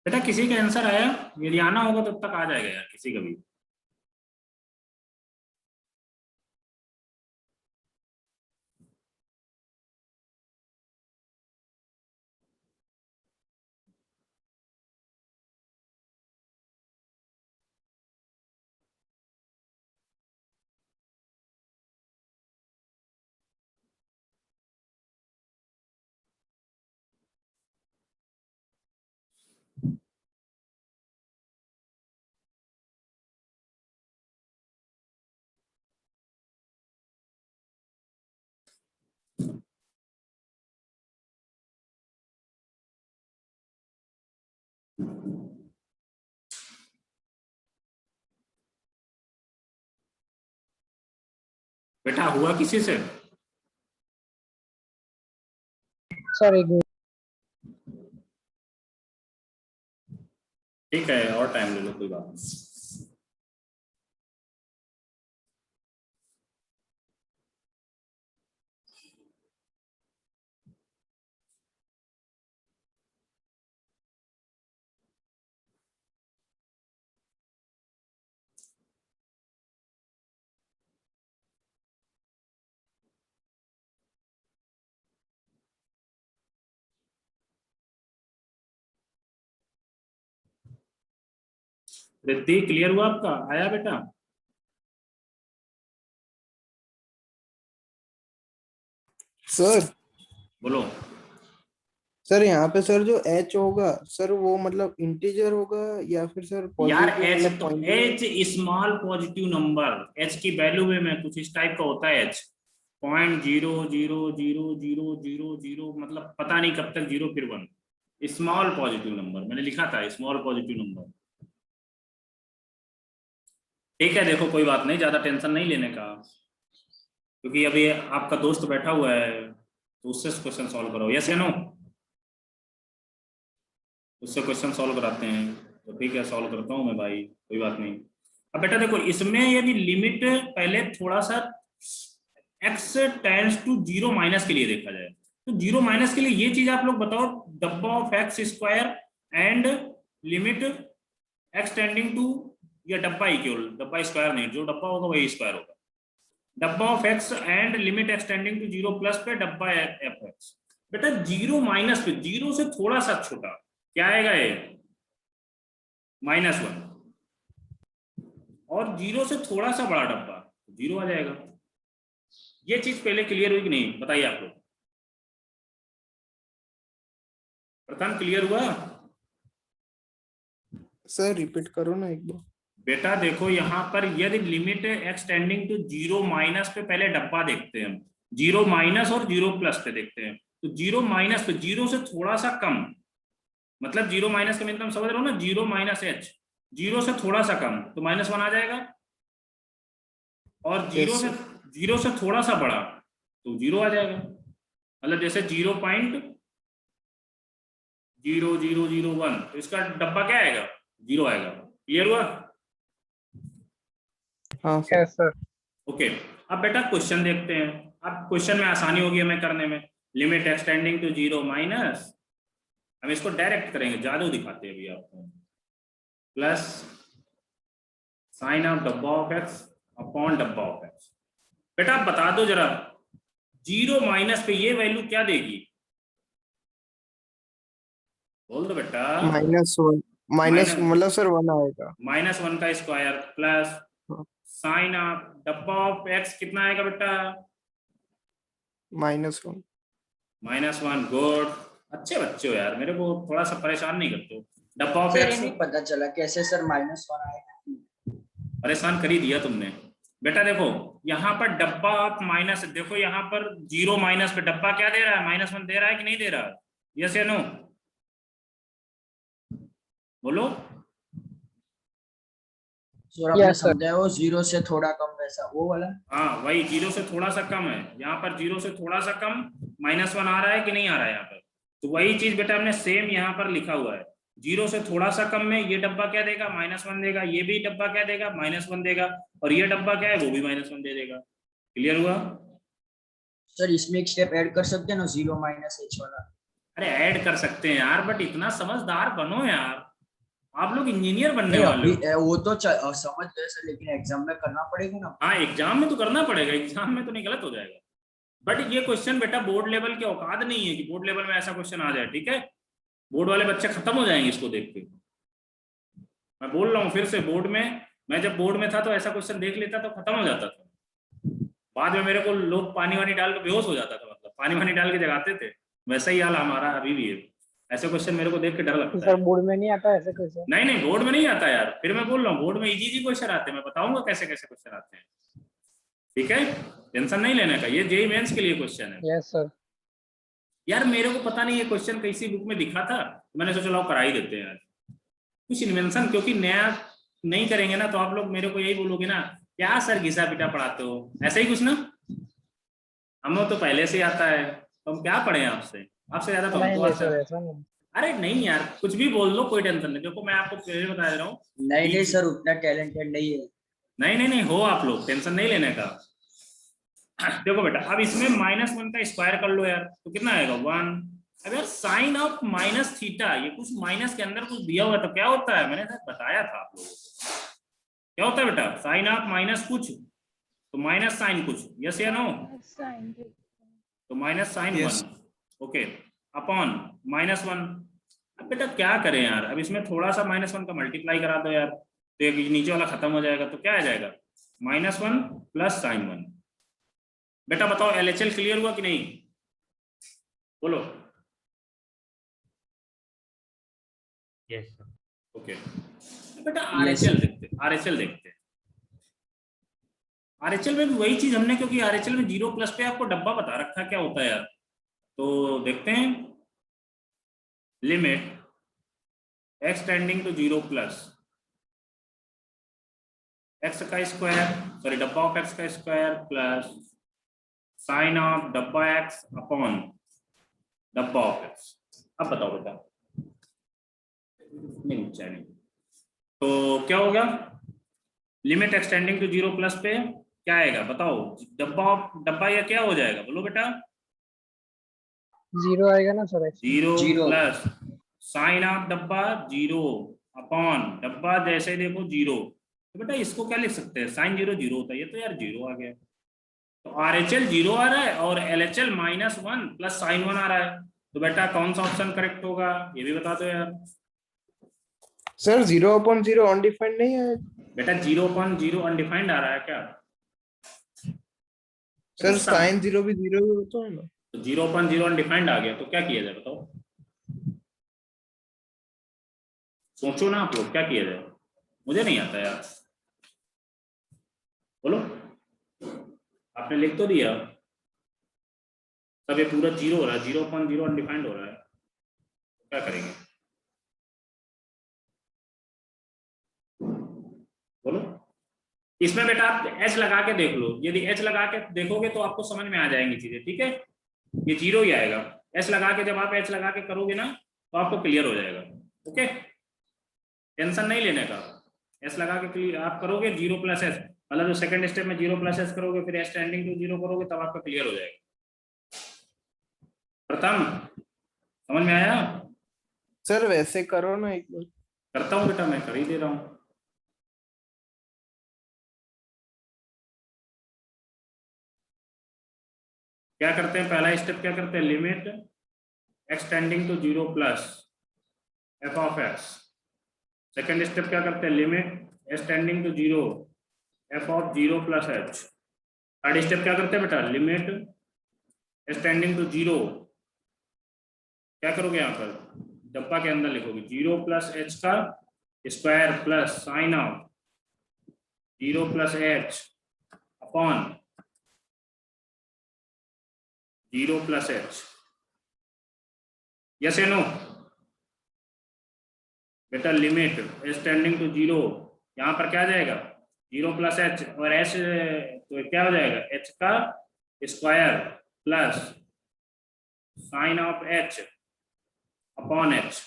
बेटा किसी का आंसर आया, यदि आना होगा तब तक आ जाएगा यार किसी का भी। बेटा हुआ किसी से?
सर एक
ठीक है और टाइम ले लो, कोई बात नहीं। रिद्धि क्लियर हुआ आपका, आया बेटा?
सर
बोलो।
सर यहाँ पे सर जो h होगा सर वो मतलब इंटीजर होगा या फिर सर
यार
पॉजिटिव
एच
मतलब
तो
point?
H small positive number, H की वैल्यू में कुछ इस टाइप का होता है, एच 0.000000 मतलब पता नहीं कब तक जीरो फिर 1, स्मॉल पॉजिटिव नंबर मैंने लिखा था, स्मॉल पॉजिटिव नंबर। ठीक है देखो कोई बात नहीं, ज्यादा टेंशन नहीं लेने का, क्योंकि अभी आपका दोस्त बैठा हुआ है तो उससे क्वेश्चन सॉल्व करो, यस या नो, उससे क्वेश्चन सॉल्व कराते हैं, तो ठीक है सॉल्व करता हूँ मैं भाई, कोई बात नहीं। अब बेटा देखो इसमें यदि लिमिट पहले थोड़ा सा x टेंड्स टू 0 माइनस के लिए देखा जाए तो 0 माइनस के लिए ये चीज आप लोग बताओ, डब्बा of x square and limit x tending to, या डब्बा ही केवल, डब्बा स्क्वायर नहीं, जो डब्बा होगा वही स्क्वायर होगा, डब्बा of x and limit x tending to 0 plus पे डब्बा एफ एक्स। बेटा 0 माइनस पे, 0 से थोड़ा सा छोटा क्या आएगा ये -1, और 0 से थोड़ा सा बड़ा डब्बा 0 आ जाएगा। ये चीज पहले क्लियर हुई कि नहीं बताइए आप लोग? प्रथम क्लियर हुआ?
सर रिपीट करो ना एक बार।
बेटा देखो यहाँ पर यदि limit x tending to 0 minus पे पहले डब्बा देखते हैं हम, 0 माइनस और 0 प्लस पे देखते हैं, तो 0 माइनस पे 0 से थोड़ा सा कम, मतलब 0 माइनस का मतलब समझ रहे हो ना, 0 माइनस h, 0 से थोड़ा सा कम तो -1 आ जाएगा, और 0 से थोड़ा सा बड़ा तो 0 आ जाएगा, मतलब जैसे 0.0001 तो इसका डब्बा क्या आएगा 0 आएगा। क्लियर हुआ?
हाँ
यस सर।
ओके अब बेटा क्वेश्चन देखते हैं। अब क्वेश्चन में आसानी होगी हमें करने में। लिमिट एक्सटेंडिंग टू 0 माइनस, हम इसको डायरेक्ट करेंगे, जादू दिखाते हैं अभी आपको, प्लस साइन ऑफ डब्बा ऑफ एक्स अपॉन डब्बा ऑफ एक्स। बेटा आप बता दो जरा 0 माइनस पे ये वैल्यू क्या देगी, बोल दो बेटा।
-1 माइनस मतलब सर 1 आएगा,
-1 का स्क्वायर प्लस साइन ऑफ डब्बा ऑफ एक्स कितना आएगा बेटा
-1।
-1। गुड, अच्छे बच्चे हो यार, मेरे को थोड़ा सा परेशान नहीं करते हो। डब्बा ऑफ
सर ये
एक्स
नहीं पता चला कैसे सर -1 आएगा।
परेशान कर ही दिया तुमने। बेटा देखो यहाँ पर डब्बा ऑफ माइनस, देखो यहाँ पर 0 माइनस पे डब्बा क्या दे रहा है, -1 दे रहा है कि नहीं दे रहा है, यस या नो बोलो।
सर आपने समझाया वो 0 से थोड़ा कम वैसा वो वाला।
हाँ वही 0 से थोड़ा सा कम है, यहाँ पर 0 से थोड़ा सा कम -1 आ रहा है कि नहीं आ रहा है यहाँ पर, तो वही चीज बेटा हमने सेम यहाँ पर लिखा हुआ है। 0 से थोड़ा सा कम में ये डब्बा क्या देगा -1 देगा, ये भी डब्बा क्या देगा -1 देगा, और ये डब्बा क्या है वो भी -1 दे देगा। क्लियर हुआ?
सर इसमें एक स्टेप ऐड कर सकते हैं ना 0 -h वाला।
अरे ऐड कर सकते हैं यार, बट इतना समझदार बनो यार, आप लोग इंजीनियर बनने
नहीं
वाले
अभी
हो।
वो तो समझ गए सर, लेकिन एग्जाम में करना पड़ेगा ना।
हाँ एग्जाम में तो करना पड़ेगा, एग्जाम में तो नहीं, गलत हो जाएगा। बट ये क्वेश्चन बेटा बोर्ड लेवल की औकात नहीं है कि बोर्ड लेवल में ऐसा क्वेश्चन आ जाए, ठीक है? बोर्ड वाले बच्चे खत्म हो जाएंगे इसको देख के। मैं बोल रहा हूँ फिर से, बोर्ड में, मैं जब बोर्ड में था तो ऐसा क्वेश्चन देख लेता तो खत्म हो जाता था, बाद में मेरे को लोग पानी वानी डाल के बेहोश हो जाता था, मतलब पानी वानी डाल के जगाते थे। वैसा ही हाल हमारा अभी भी है, ऐसे क्वेश्चन मेरे को देख के डर लगता है।
सर बोर्ड में नहीं आता ऐसे क्वेश्चन?
नहीं बोर्ड में नहीं आता यार, फिर मैं बोल रहा हूँ बोर्ड में इजी क्वेश्चन आते हैं, मैं बताऊंगा कैसे कैसे क्वेश्चन आते हैं, ठीक है? टेंशन नहीं लेने का, ये जेईई मेंस के लिए क्वेश्चन है।
Yes sir.
यार मेरे को पता नहीं ये क्वेश्चन कैसी बुक में दिखा था, तो मैंने सोचा लाओ करा ही देते हैं यार कुछ इन्वेंशन, क्योंकि नया नहीं करेंगे ना तो आप लोग मेरे को यही बोलोगे ना, क्या सर घिसा पिटा पढ़ाते हो, ऐसा ही कुछ ना। हम लोग तो पहले से आता है, तो हम क्या पढ़े आपसे, आपसे ज्यादा तो हमको आता है।
ऐसा नहीं।
अरे नहीं यार कुछ भी बोल लो, कोई टेंशन नहीं। देखो मैं आपको पहले बता दे रहा हूँ,
नहीं सर उतना टैलेंटेड नहीं है।
नहीं हो आप लोग, टेंशन नहीं लेने का। देखो बेटा अब इसमें -1 का स्क्वायर कर लो यार, तो कितना आएगा 1। अगर साइन ऑफ माइनस थीटा, ये कुछ माइनस के अंदर कुछ दिया हुआ तो क्या होता है, मैंने बताया था आप लोगों को क्या होता है बेटा, साइन ऑफ माइनस कुछ तो माइनस साइन कुछ, यस या नो, तो माइनस साइन 1 ओके अपॉन -1। अब बेटा क्या करें यार, अब इसमें थोड़ा सा -1 का मल्टीप्लाई करा दो यार, तो एक नीचे वाला खत्म हो जाएगा, तो क्या आ जाएगा -1 प्लस साइन 1। बेटा बताओ LHL क्लियर हुआ कि नहीं, बोलो।
Yes sir.
ओके बेटा RHL देखते, RHL देखते हैं। RHL में भी वही चीज हमने, क्योंकि RHL में 0 प्लस पे आपको डब्बा बता रखा क्या होता है यार, तो देखते हैं। Limit x tending to 0 plus x का स्क्वायर, सॉरी डब्बा ऑफ x का स्क्वायर प्लस साइन ऑफ डब्बा x अपॉन डब्बा ऑफ x। अब बताओ बेटा, नहीं तो क्या हो गया, लिमिट एक्सटेंडिंग टू 0 प्लस पे क्या आएगा बताओ, डब्बा या क्या हो जाएगा, बोलो बेटा।
0 आएगा ना सर?
0
0
प्लस साइन ऑफ डब्बा 0 अपॉन डब्बा जैसे देखो 0। तो बेटा इसको क्या लिख सकते हैं, साइन 0 0 होता है, ये तो यार 0 आ गया। तो RHL 0 आ रहा है और LHL -1 प्लस साइन 1 आ रहा है, तो बेटा कौन सा ऑप्शन करेक्ट होगा ये भी बता दो यार।
सर 0/0 अनडिफाइंड नहीं है
बेटा 0/0 अनडिफाइंड आ रहा है क्या?
सर? साइन 0 भी 0 ही होता है ना।
तो 0/0 अनडिफाइंड आ गया तो क्या किया जाए बताओ, सोचो ना आप लोग क्या किया जाए, मुझे नहीं आता यार, बोलो। आपने लिख तो दिया, सब ये पूरा 0 हो रहा है, 0/0 अनडिफाइंड हो रहा है, तो क्या करेंगे बोलो। इसमें बेटा आप H लगा के देख लो, यदि H लगा के देखोगे तो आपको समझ में आ जाएंगी चीजें, ठीक है। ये 0 ही आएगा, H लगा के, जब आप H लगा के करोगे ना तो आपको क्लियर हो जाएगा। ओके, टेंशन नहीं लेने का, S लगा के क्लियर आप करोगे 0 प्लस एस, मतलब जो सेकंड स्टेप में 0 प्लस एस करोगे फिर S टेंडिंग टू 0 करोगे तब आपका क्लियर हो जाएगा। प्रथम समझ में आया?
सर वैसे करो ना एक बार।
करता हूँ बेटा, मैं कर ही दे रहा हूँ। क्या करते हैं, पहला स्टेप क्या करते हैं, limit x tending to 0 plus f of x। Second step क्या करते हैं, limit s tending to 0 f of 0 plus h। Third step क्या करते हैं बेटा, लिमिट s टेंडिंग टू 0, क्या करोगे यहाँ पर डब्बा के अंदर लिखोगे 0 प्लस h का square plus sine of 0 plus h upon 0 plus h। Yes या नो बेटा, लिमिट s टेंडिंग टू 0, यहाँ पर क्या आ जाएगा 0 प्लस h और h तो क्या हो जाएगा h का square plus sine of h upon h।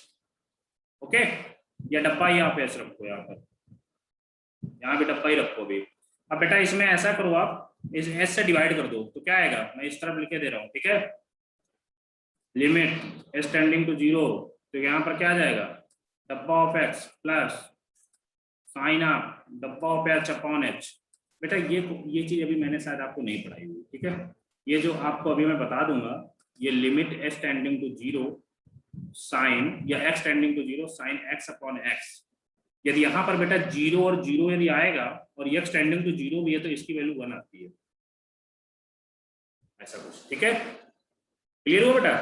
Okay, या डब्बा ही आप ऐसे रखो, यहाँ पर, यहाँ भी डब्बा ही रखो अभी। अब बेटा इसमें ऐसा करो, आप इस h से डिवाइड कर दो तो क्या आएगा, मैं इस तरफ लिखे दे रहा हूँ, ठीक है। लिमिट s टेंडिंग टू 0, तो यहाँ पर क्या आ जाएगा डब्बा of x plus sine of डब्बा ऑफ h अपॉन h। बेटा ये चीज अभी मैंने शायद आपको नहीं पढ़ाई हुई, ठीक है। ये जो आपको अभी मैं बता दूंगा, ये limit s tending to 0 sine या x tending to 0 sine x upon x। यदि यहाँ पर बेटा 0 और 0 यदि आएगा और x टेंडिंग टू 0 भी है तो इसकी वैल्यू 1 आती है, ऐसा कुछ, ठीक है। क्लियर हो बेटा?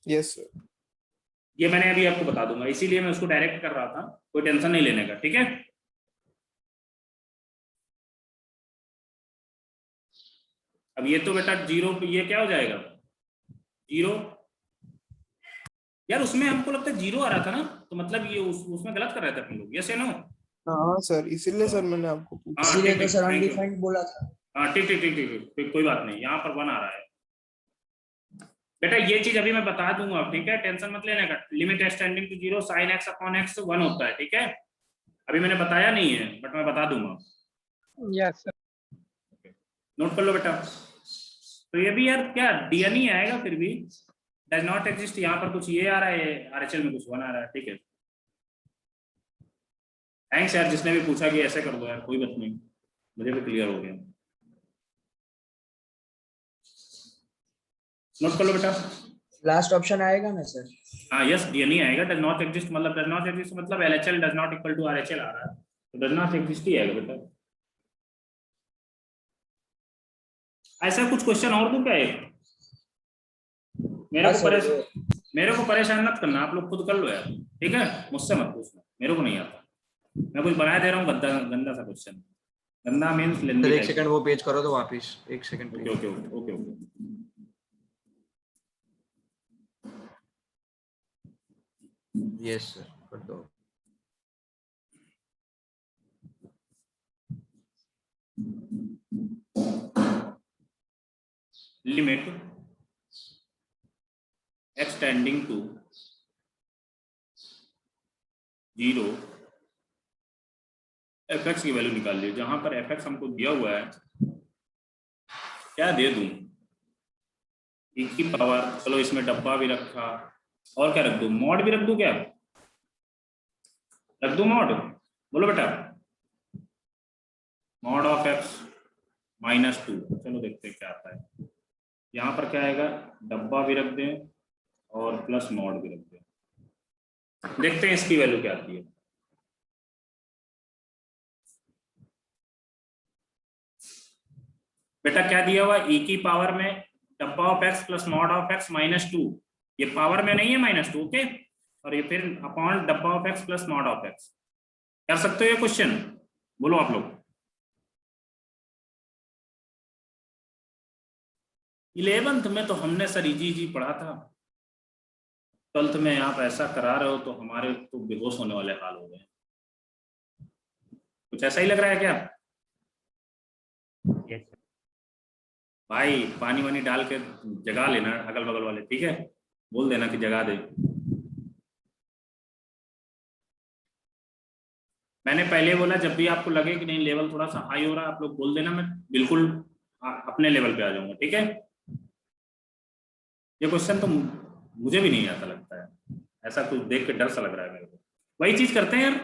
Yes sir.
ये मैंने अभी आपको बता दूंगा, इसीलिए मैं उसको डायरेक्ट कर रहा था, कोई टेंशन नहीं लेने का, ठीक है। अब ये तो बेटा 0, ये क्या हो जाएगा 0, यार उसमें हमको लगता है 0 आ रहा था ना, तो मतलब ये उसमें गलत कर रहे थे अपन लोग, यस या नो?
हाँ सर, इसीलिए सर मैंने आपको पूछा।
हाँ
इसीलिए
ठीक
तो
ठीक,
सर
थैंक यू।
अनडिफाइंड बोला था।
हाँ ठीक ठीक ठीक ठीक ठीक, कोई बात नहीं, यहाँ पर 1 आ रहा है बेटा। ये चीज अभी मैं बता दूंगा, ठीक है, टेंशन मत लेने का। Limit s tending to 0 sine x upon x 1 होता है, ठीक है। अभी मैंने बताया नहीं है बट मैं बता दूंगा,
यस सर।
नोट कर लो बेटा। तो ये भी यार क्या DN ही आएगा, फिर भी डज नॉट एग्जिस्ट, यहाँ पर कुछ ये आ रहा है, RHL में कुछ 1 आ रहा है, ठीक है। थैंक्स यार जिसने भी पूछा कि ऐसे कर दो यार, कोई बात नहीं, मुझे भी क्लियर हो गया। नोट कर लो बेटा।
लास्ट ऑप्शन आएगा ना सर?
हाँ यस, DN ही आएगा। डज नॉट एग्जिस्ट मतलब, डज नॉट एग्जिस्ट मतलब LHL does not equal to RHL आ रहा है, तो डज नॉट एग्जिस्ट ही आएगा बेटा। ऐसा कुछ क्वेश्चन और दूं क्या एक? मेरे को परेशान मत करना, आप लोग खुद कर लो यार, ठीक है, मुझसे मत पूछना, मेरे को नहीं आता। मैं कुछ बना दे रहा हूँ गंदा गंदा सा क्वेश्चन, गंदा मींस
सर
लेंदी।
एक सेकंड वो पेज करो तो वापस, एक second
okay okay okay okay okay.
Yes sir कर दो।
Limit x tending to 0 f x की वैल्यू निकाल ली। जहां पर एफ एक्स हमको दिया हुआ है, क्या दे दूं, e की पावर, चलो इसमें डब्बा भी रखा, और क्या रख दूं, मॉड भी रख दूं, क्या रख दूं मॉड, बोलो बेटा, मॉड ऑफ एक्स -2। चलो देखते हैं क्या आता है। यहाँ पर क्या आएगा, डब्बा भी रख दें और प्लस मॉड भी रख दें। देखते हैं इसकी वैल्यू क्या आती है। बेटा क्या दिया हुआ, e की पावर में डब्बा of x plus mod of x -2, ये पावर में नहीं है -2, ओके, और ये फिर अपॉन डब्बा of x plus mod of x. कर सकते हो ये क्वेश्चन, बोलो आप लोग। 11th में तो हमने सर इजी पढ़ा था, 12th में आप ऐसा करा रहे हो तो हमारे तो बेहोश होने वाले हाल हो गए। कुछ ऐसा ही लग रहा है क्या
Yes, sir.
भाई? पानी वानी डाल के जगा लेना अगल बगल वाले, ठीक है, बोल देना कि जगा दे। मैंने पहले बोला जब भी आपको लगे कि नहीं लेवल थोड़ा सा हाई हो रहा है, आप लोग बोल देना, मैं बिल्कुल अपने लेवल पे आ जाऊंगा, ठीक है। ये क्वेश्चन तो मुझे भी नहीं आता लगता है, ऐसा कुछ देख के डर सा लग रहा है मेरे को। वही चीज करते हैं यार,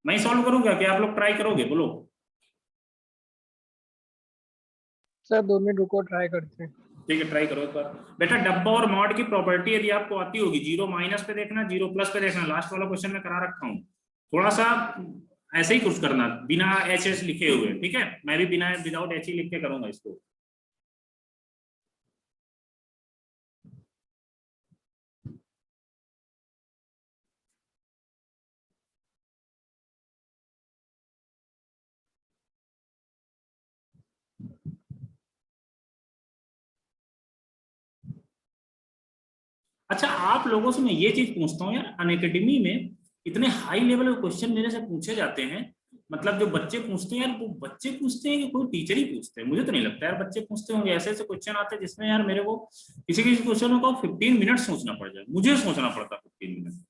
मैं सॉल्व करूंगा कि आप लोग ट्राई करोगे, बोलो।
सर 2 मिनट रुको, ट्राई करते हैं।
ठीक है, ट्राई करो एक बार। बेटा डब्बा और मॉड की प्रॉपर्टी यदि आपको आती होगी, 0 माइनस पे देखना, 0 प्लस पे देखना, लास्ट वाला क्वेश्चन में करा रखा हूँ। थोड़ा सा ऐसे ही कुछ करना बिना एच एच लिखे हुए, ठीक है, मैं भी बिना विदाउट एच ही लिख के करूंगा इसको। अच्छा, आप लोगों से मैं ये चीज पूछता हूँ यार, अनअकैडमी में इतने हाई लेवल के क्वेश्चन मेरे से पूछे जाते हैं, मतलब जो बच्चे पूछते हैं यार, वो बच्चे पूछते हैं कि कोई टीचर ही पूछते हैं? मुझे तो नहीं लगता यार बच्चे पूछते होंगे। ऐसे ऐसे क्वेश्चन आते हैं जिसमें यार मेरे को किसी किसी क्वेश्चन को 15 मिनट सोचना पड़ जाए, मुझे सोचना पड़ता 15 मिनट।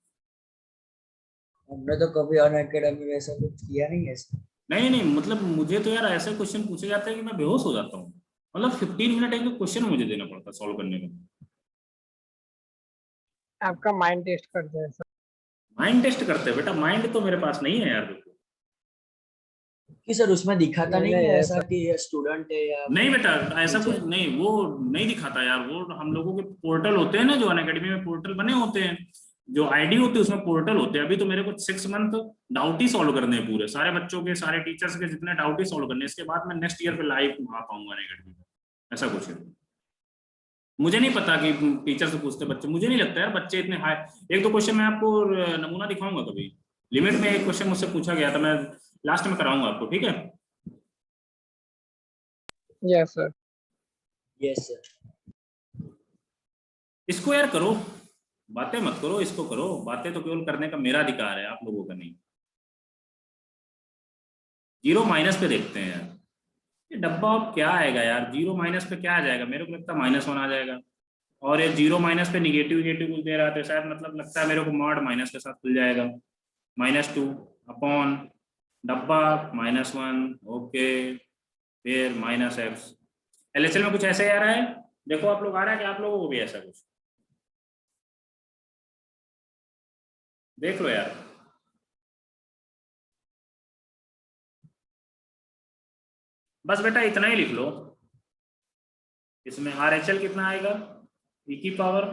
हमने तो कभी अनअकैडमी में ऐसा कुछ किया नहीं है।
नहीं नहीं, मतलब मुझे तो यार ऐसे क्वेश्चन पूछे जाते हैं कि मैं बेहोश हो जाता हूँ, मतलब 15 मिनट एक क्वेश्चन मुझे देना पड़ता है सॉल्व करने में।
आपका माइंड टेस्ट करते हैं सर।
माइंड टेस्ट करते हैं बेटा, माइंड तो मेरे पास नहीं है यार, देखो।
कि सर उसमें दिखाता नहीं है ऐसा कि स्टूडेंट है या
नहीं बेटा, ऐसा
टीचर?
कुछ नहीं, वो नहीं दिखाता यार। वो हम लोगों के पोर्टल होते हैं ना, जो अनअकैडमी में पोर्टल बने होते हैं, जो आईडी होती है उसमें पोर्टल होते हैं। अभी तो मेरे को 6 मंथ डाउट ही सॉल्व करने हैं पूरे, सारे बच्चों के, सारे टीचर्स के जितने डाउट ही सॉल्व करने हैं। इसके बाद मैं नेक्स्ट ईयर पे लाइव आ पाऊंगा अनअकैडमी में, ऐसा कुछ है। मुझे नहीं पता कि टीचर से पूछते बच्चे, मुझे नहीं लगता यार बच्चे इतने हाई। एक दो क्वेश्चन मैं आपको नमूना दिखाऊंगा कभी, लिमिट में एक क्वेश्चन मुझसे पूछा गया था, मैं लास्ट में कराऊंगा आपको, ठीक है।
Yes sir.
Yes sir.
इसको यार करो, बातें मत करो, इसको करो। बातें तो केवल करने का मेरा अधिकार है, आप लोगों का नहीं। 0 माइनस पे देखते हैं यार, ये डब्बा अब क्या आएगा यार, 0 माइनस पे क्या आ जाएगा? मेरे को लगता है -1 आ जाएगा, और ये 0 माइनस पे निगेटिव निगेटिव कुछ दे रहा है, तो शायद मतलब लगता है मेरे को मॉड माइनस के साथ खुल जाएगा, -2 अपॉन डब्बा -1, ओके, फिर -x। एलएचएल में कुछ ऐसे आ रहा है, देखो आप लोग, आ रहा है कि आप लोगों को भी ऐसा कुछ? देख लो यार। बस बेटा इतना ही लिख लो। इसमें RHL कितना आएगा, e की पावर,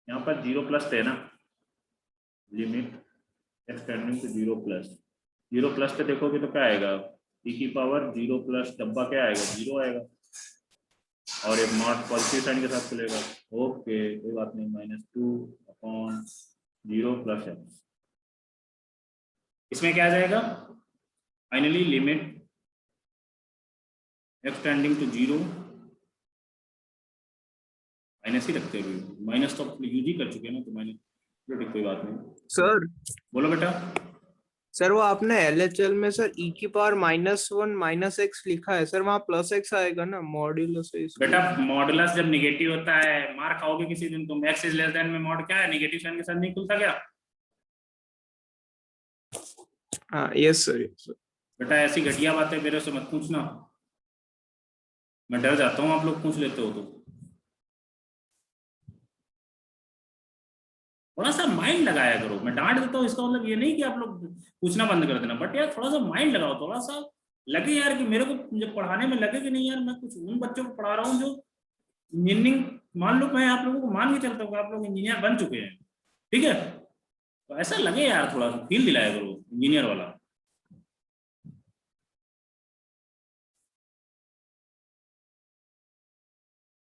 यहाँ पर 0 प्लस है ना, limit x tending to 0 plus, 0 plus पे देखोगे तो क्या आएगा, e की पावर 0 प्लस डब्बा क्या आएगा, 0 आएगा, और एक मॉड पॉजिटिव साइन के साथ खुलेगा, ओके कोई बात नहीं, -2 अपॉन 0 प्लस x। इसमें क्या आ जाएगा, finally limit x tending to 0, minus ही रखते हैं, माइनस तो यूज ही कर चुके हैं ना, तो माइनस, कोई बात नहीं।
सर
बोलो बेटा।
सर वो आपने LHL में सर e की पावर -1 -x लिखा है सर, वहाँ +x आएगा ना, मॉड्यूलस है इसलिए।
बेटा मॉडुलस जब निगेटिव होता है, मार खाओगे किसी दिन तुम। x इज लेस देन में मॉड क्या है, निगेटिव साइन के साथ नहीं खुलता क्या?
हाँ यस सर।
बेटा ऐसी घटिया बातें मेरे से मत पूछना, मैं डर जाता हूँ आप लोग पूछ लेते हो तो। थोड़ा सा माइंड लगाया करो, मैं डांट देता हूँ इसका मतलब ये नहीं कि आप लोग पूछना बंद कर देना, बट यार थोड़ा सा माइंड लगाओ, थोड़ा सा लगे यार कि मेरे को जब पढ़ाने में लगे कि नहीं यार मैं कुछ उन बच्चों को पढ़ा रहा हूँ जो इंजीनियरिंग, मान लो मैं आप लोगों को मान के चलता हूँ आप लोग इंजीनियर बन चुके हैं, ठीक है, तो ऐसा लगे यार, थोड़ा सा फील दिलाया करो इंजीनियर वाला।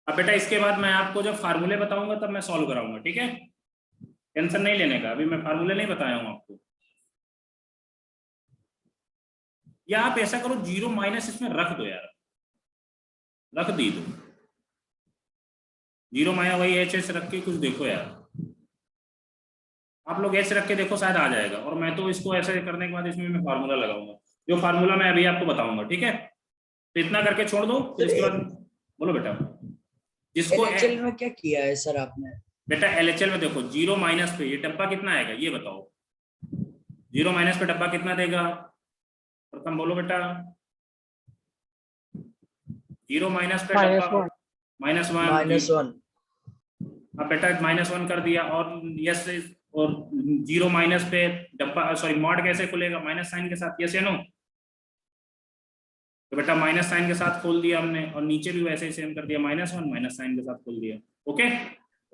अब बेटा इसके बाद मैं आपको जब फार्मूले बताऊंगा तब मैं सॉल्व कराऊंगा, ठीक है, टेंशन नहीं लेने का, अभी मैं फार्मूले नहीं बताया हूं आपको। या आप ऐसा करो 0 माइनस इसमें रख दो यार, रख दी दो 0 माइनस, वही एच एच रख के कुछ देखो यार, आप लोग ऐसे रख के देखो शायद आ जाएगा, और मैं तो इसको ऐसे करने के बाद इसमें मैं फार्मूला लगाऊंगा, जो फार्मूला मैं अभी आपको बताऊंगा, ठीक है, तो इतना करके छोड़ दो, फिर इसके बाद बोलो बेटा। जिसको
LHL में क्या किया है सर आपने?
बेटा LHL में देखो 0 माइनस पे ये डब्बा कितना आएगा ये बताओ, 0 माइनस पे डब्बा कितना देगा, प्रथम बोलो बेटा। 0 माइनस पे डब्बा -1, अब बेटा -1 कर दिया, और यस, और 0 माइनस पे डब्बा सॉरी मॉड कैसे खुलेगा, माइनस साइन के साथ, यस या नो, तो बेटा माइनस साइन के साथ खोल दिया हमने, और नीचे भी वैसे ही सेम कर दिया, -1 माइनस साइन के साथ खोल दिया, ओके।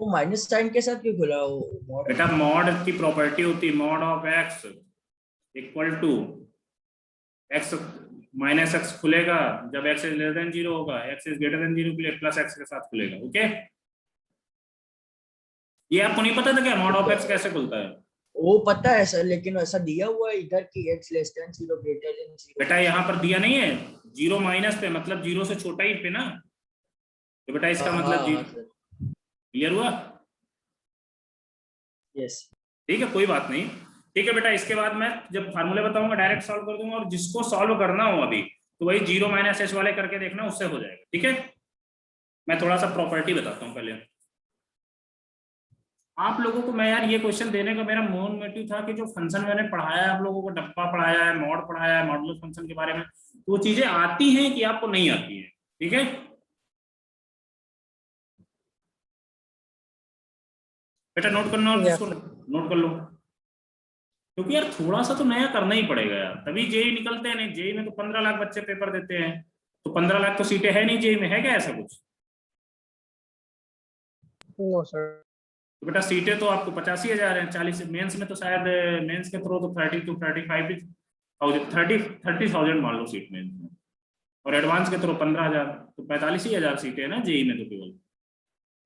वो माइनस साइन के साथ क्यों खुला वो?
बेटा मॉड की प्रॉपर्टी होती है mod of x equal to x minus x खुलेगा जब x इज लेस देन 0 होगा, x इज ग्रेटर देन 0 के लिए प्लस x के साथ खुलेगा, ओके। ये आपको नहीं पता था क्या मॉड ऑफ x कैसे खुलता है?
वो पता है सर, लेकिन ऐसा दिया हुआ है इधर की x less than 0 greater than 0।
बेटा यहाँ पर दिया नहीं है 0 माइनस पे, मतलब 0 से छोटा ही पे ना, तो बेटा इसका मतलब 0, क्लियर हुआ?
यस
ठीक है, कोई बात नहीं, ठीक है बेटा। इसके बाद मैं जब फार्मूले बताऊंगा डायरेक्ट सॉल्व कर दूंगा, और जिसको सॉल्व करना हो अभी तो वही 0 माइनस एच वाले करके देखना, उससे हो जाएगा, ठीक है। मैं थोड़ा सा प्रॉपर्टी बताता हूँ पहले आप लोगों को। मैं यार ये क्वेश्चन देने का मेरा मेन मोटिव था कि जो फंक्शन मैंने पढ़ाया है आप लोगों को, डब्बा पढ़ाया है, मॉड पढ़ाया है, मॉडुलस फंक्शन के बारे में, तो वो चीजें आती हैं कि आपको नहीं आती है, ठीक है। बेटा नोट करना, और जिसको नोट कर लो, क्योंकि यार थोड़ा सा तो नया करना ही पड़ेगा यार, तभी जेई निकलते हैं, नहीं जेई में तो 15 लाख बच्चे पेपर देते हैं, तो 15 लाख तो सीटें है नहीं जेई में, है क्या ऐसा कुछ?
No sir.
तो बेटा सीटें तो आपको 85,000 है, 40 मेंस में तो शायद मेंस के थ्रू तो 30 to 30,000 मान लो सीट मेंस में, और एडवांस के थ्रू 15,000, तो 45,000 सीटें है ना जेई में तो केवल।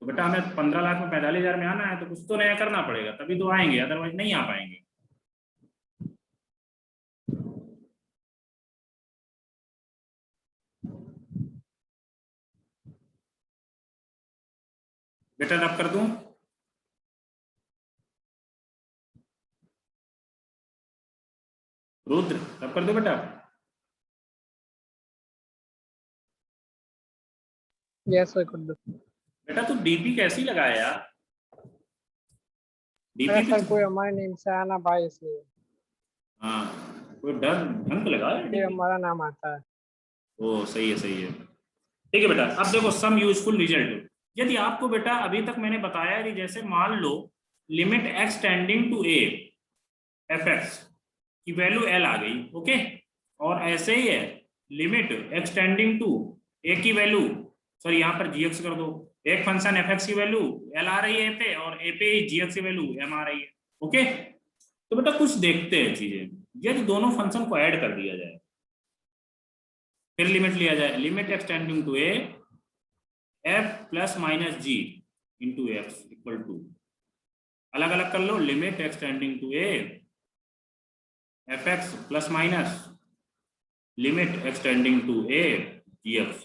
तो बेटा हमें 15 लाख में 45,000 में आना है, तो कुछ तो नया करना पड़ेगा, तभी तो आएंगे, अदरवाइज नहीं आ पाएंगे। बेटा रब कर दूं, रुद्र रब कर दो बेटा।
यस सर कर दो।
बेटा तू डीपी कैसी लगाया यार,
अरे
डीपी
सर कोई हमारे नेम से आना भाई, इसलिए
हाँ कोई डर ढंग लगा
ये हमारा नाम आता है।
ओ सही है, सही है, ठीक है बेटा। अब देखो सम यूजफुल रिजल्ट, यदि आपको बेटा अभी तक मैंने बताया कि जैसे मान लो limit x tending to a fx की वैल्यू l आ गई, ओके, और ऐसे ही है limit x tending to a की वैल्यू, सॉरी यहाँ पर gx कर दो, एक फंक्शन fx की वैल्यू l आ रही है a पे, और a पे gx की वैल्यू m आ रही है, ओके। तो बेटा कुछ देखते हैं चीजें, यदि दोनों फंक्शन को ऐड कर दिया जाए, फिर लिमिट लिया जाए, limit x tending to a f plus minus g into x equal to, अलग अलग कर लो, limit x tending to a fx plus minus limit x tending to a gx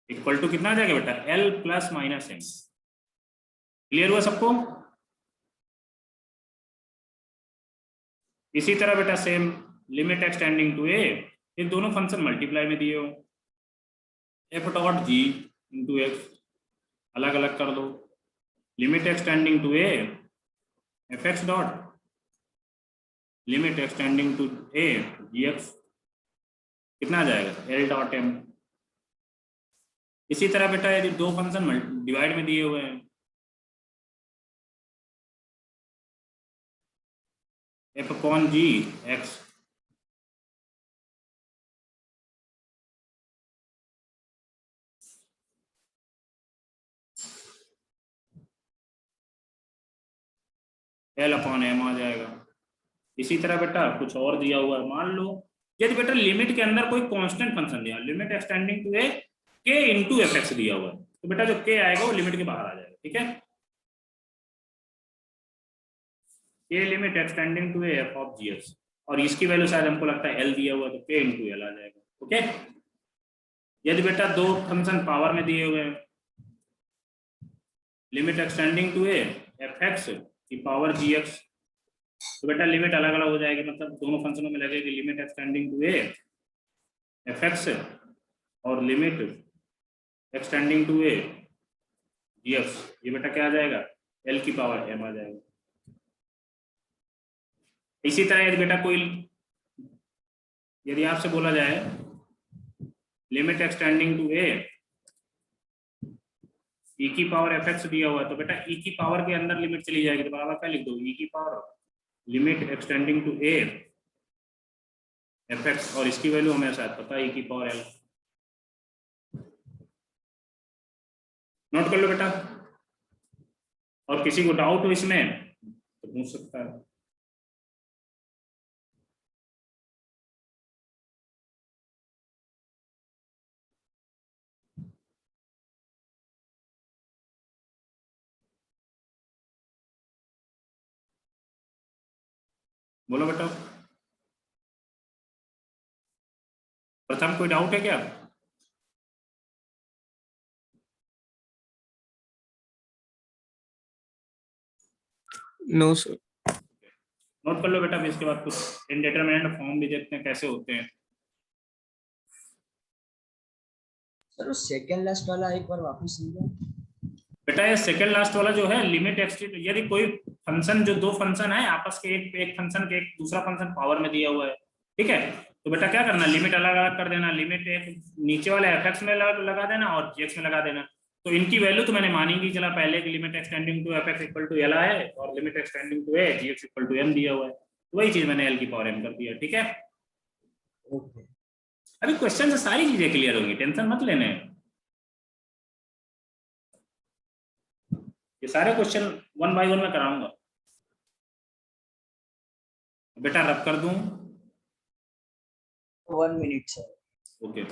equal to कितना आ जाएगा बेटा, l plus minus m। Clear हुआ सबको? इसी तरह बेटा same limit x tending to a, ये दोनों फंक्शन मल्टीप्लाई में दिए हो, f dot g into x, अलग अलग कर दो, limit x tending to a fx dot limit x tending to a gx कितना आ जाएगा एल डॉट एम। इसी तरह बेटा यदि दो फंक्शन डिवाइड में दिए हुए हैं, एफ अपॉन जी एक्स, एल अपॉन एम आ जाएगा। इसी तरह बेटा कुछ और दिया हुआ है, मान लो यदि बेटा लिमिट के अंदर कोई कांस्टेंट फंक्शन दिया, लिमिट एक्सटेंडिंग टू ए के इंटू एफ एक्स दिया हुआ है, तो बेटा जो के आएगा वो लिमिट के बाहर आ जाएगा। ठीक है, के limit x tending to a f of g x, और इसकी वैल्यू शायद हमको लगता है एल दिया हुआ है, तो के इंटू एल आ जाएगा। ओके, यदि बेटा दो फंक्शन पावर में दिए हुए हैं, limit x tending to a f x की पावर जी एक्स, तो बेटा लिमिट अलग अलग हो जाएगी, मतलब दोनों फंक्शनों में लगेगी limit x tending to a f x और limit x tending to a g x, ये बेटा क्या आ जाएगा एल की पावर एम आ जाएगा। इसी तरह यदि बेटा कोई, यदि आपसे बोला जाए लिमिट एक्सटेंडिंग टू ए ई की पावर एफ एक्स दिया हुआ है, तो बेटा ई की पावर के अंदर लिमिट चली जाएगी, तो बराबर क्या लिख दो ई की power limit x tending to a f x, और इसकी वैल्यू हमें शायद पता है ई की पावर एल। नोट कर लो बेटा, और किसी को डाउट हो इसमें तो पूछ सकता है। बोलो बेटा, प्रथम कोई डाउट है क्या?
No sir.
नोट कर लो बेटा, इसके बाद कुछ इनडिटरमिनेट फॉर्म भी देखते हैं कैसे होते हैं।
सर सेकंड लास्ट वाला एक बार वापस समझो।
बेटा ये सेकंड लास्ट वाला जो है लिमिट एक्सटेंड, यदि कोई फंक्शन, जो दो फंक्शन है आपस के, एक फंक्शन के एक दूसरा फंक्शन पावर में दिया हुआ है, ठीक है, तो बेटा क्या करना, लिमिट अलग अलग कर देना, लिमिट एक नीचे वाले एफ एक्स में लगा देना और जी एक्स में लगा देना। तो इनकी वैल्यू तो मैंने मानी कि चला पहले की limit x tending to f x equal to l है और limit x tending to a g x equal to m दिया हुआ है, तो वही चीज मैंने एल की पावर एम कर दिया। ठीक है,
ओके,
अभी क्वेश्चन से सारी चीजें क्लियर होंगी, टेंशन मत लेने। ये सारे क्वेश्चन 1 बाय 1 में कराऊंगा। बेटा रब कर दूं?
1 मिनट सर।
ओके,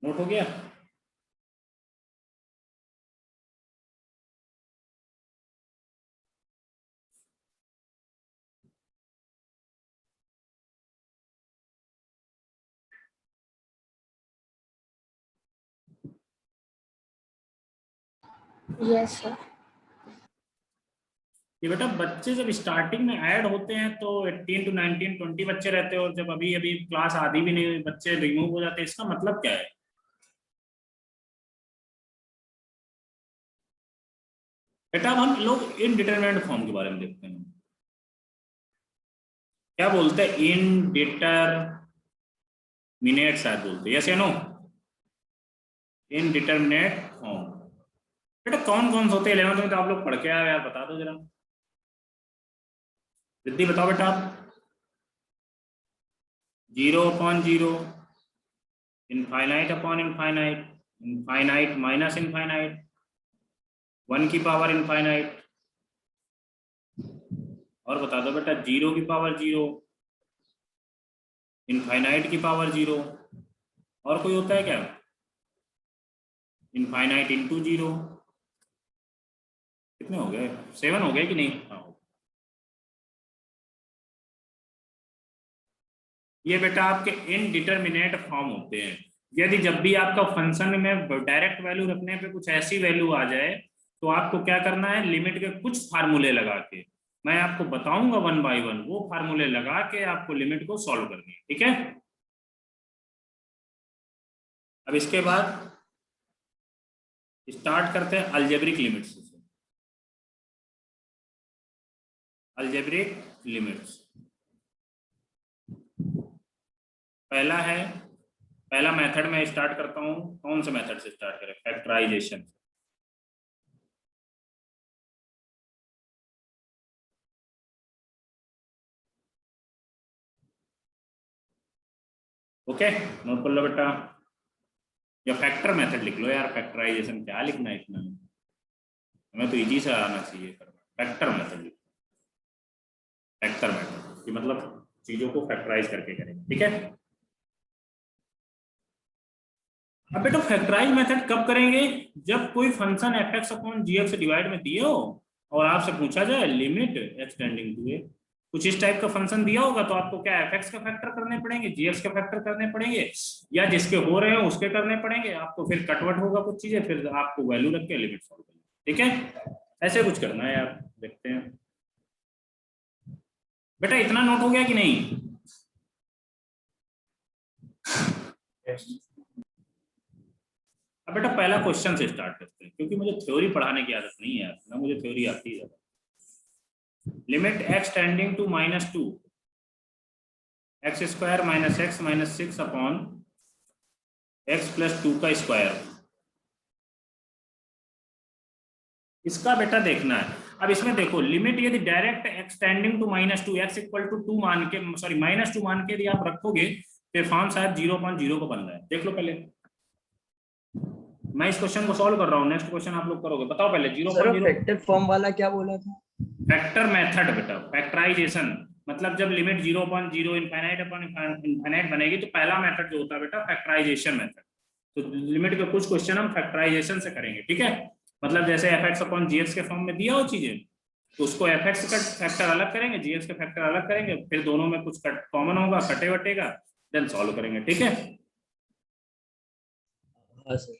नोट हो गया?
Yes, sir.
ये बेटा बच्चे जब स्टार्टिंग में ऐड होते हैं तो 18 to 19 20 बच्चे रहते हैं, और जब अभी अभी क्लास आधी भी नहीं हुई बच्चे रिमूव हो जाते हैं, इसका मतलब क्या है? बेटा अब हम लोग इनडिटरमिनेट फॉर्म के बारे में देखते हैं। क्या बोलते हैं? इनडिटरमिनेट शायद बोलते हैं, यस या नो? इनडिटरमिनेट फॉर्म बेटा कौन कौन से होते हैं? 11th में तो आप लोग पढ़ के आए यार, बता दो जरा। रिद्धि बताओ बेटा। 0/0, infinite upon infinite, infinite minus infinite, 1 की पावर इनफाइनाइट, और बता दो बेटा 0 की पावर 0, इनफाइनाइट की पावर 0, और कोई होता है क्या? Infinite into 0। कितने हो गए? 7 हो गए कि नहीं? हाँ, ये बेटा आपके इनडिटरमिनेट फॉर्म होते हैं। यदि जब भी आपका फंक्शन में डायरेक्ट वैल्यू रखने पे कुछ ऐसी वैल्यू आ जाए तो आपको क्या करना है, लिमिट के कुछ फार्मूले लगा के, मैं आपको बताऊंगा 1 बाय 1, वो फार्मूले लगा के आपको लिमिट को सॉल्व करनी है। ठीक है, अब इसके बाद स्टार्ट करते हैं अलजेब्रिक लिमिट्स से। अलजेब्रिक लिमिट्स पहला मेथड में स्टार्ट करता हूं। कौन से मेथड से स्टार्ट करें? फैक्टराइजेशन। ओके, नोट कर लो बेटा, या फैक्टर मेथड लिख लो यार। फैक्टराइजेशन क्या लिखना है इतना, हमें तो इजी से आना चाहिए। फैक्टर मेथड लिखो, फैक्टर मेथड मतलब चीजों को फैक्टराइज करके करेंगे। ठीक है, अब बेटा फैक्टराइज मेथड कब करेंगे? जब कोई फंक्शन f(x) अपॉन gx से डिवाइड में दिए हो और आपसे पूछा जाए limit x tending to a, कुछ इस टाइप का फंक्शन दिया होगा तो आपको क्या f(x) का फैक्टर करने पड़ेंगे, gx का फैक्टर करने पड़ेंगे, या जिसके हो रहे हैं उसके करने पड़ेंगे। आपको फिर कटवट होगा कुछ चीजें, फिर आपको वैल्यू रख के लिमिट सॉल्व करना। ठीक है, ऐसे कुछ करना है यार, देखते हैं बेटा। इतना नोट हो गया कि नहीं? अब बेटा पहला क्वेश्चन से स्टार्ट करते हैं, क्योंकि मुझे थ्योरी पढ़ाने की आदत नहीं है यार, ना मुझे थ्योरी आती है। Limit x tending to -2 x² - x - 6 upon x + 2 का स्क्वायर, इसका बेटा देखना है। अब इसमें देखो लिमिट यदि direct x tending to -2 x = 2 मान के, सॉरी -2 मान के यदि आप रखोगे तो फॉर्म शायद 0/0 को बन रहा है। देख लो पहले, मैं इस क्वेश्चन को सॉल्व कर रहा हूँ, नेक्स्ट क्वेश्चन आप लोग करोगे। बताओ पहले 0/0
फैक्टर फॉर्म वाला क्या बोला था?
फैक्टर मेथड बेटा, फैक्टराइजेशन मतलब जब लिमिट 0/0 इनफाइनाइट अपॉन इनफाइनाइट बनेगी तो पहला मेथड जो होता है बेटा फैक्टराइजेशन मेथड। तो लिमिट के कुछ क्वेश्चन हम फैक्टराइजेशन से करेंगे। ठीक है, मतलब जैसे f(x) अपॉन gx के फॉर्म में दिया हो चीजें, तो उसको f(x) का फैक्टर अलग करेंगे, gx का फैक्टर अलग करेंगे, फिर दोनों में कुछ कॉमन होगा, कटे वटेगा, देन सॉल्व करेंगे। ठीक है,
हाँ सर।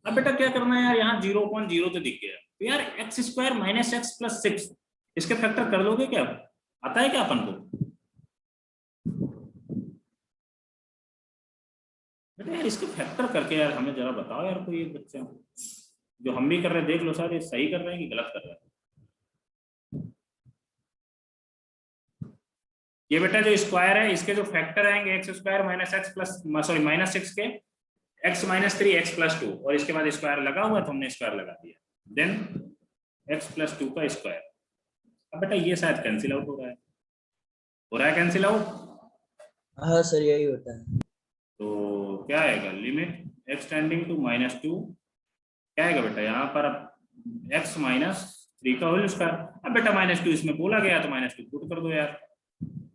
अब बेटा क्या करना है यार, यहाँ 0/0 तो दिख गया तो यार x² - x + 6 इसके फैक्टर कर लोगे क्या? आता है क्या अपन को? बेटा यार इसके फैक्टर करके यार हमें जरा बताओ यार, कोई एक बच्चा जो हम भी कर रहे हैं, देख लो सर ये सही कर रहे हैं कि गलत कर रहे हैं। ये बेटा जो स्क्वायर है इसके जो फैक्टर आएंगे x² - x सॉरी -6 के x - 3 x + 2, और इसके बाद स्क्वायर लगा हुआ तो हमने स्क्वायर लगा दिया, देन x + 2 का स्क्वायर। अब बेटा ये शायद कैंसिल आउट हो रहा है कैंसिल आउट।
हाँ सर यही होता है।
तो क्या आएगा, लिमिट x टेंडिंग टू -2 क्या आएगा बेटा यहाँ पर, x - 3 का होल स्क्वायर। अब बेटा -2 इसमें बोला गया तो -2 पुट कर दो यार,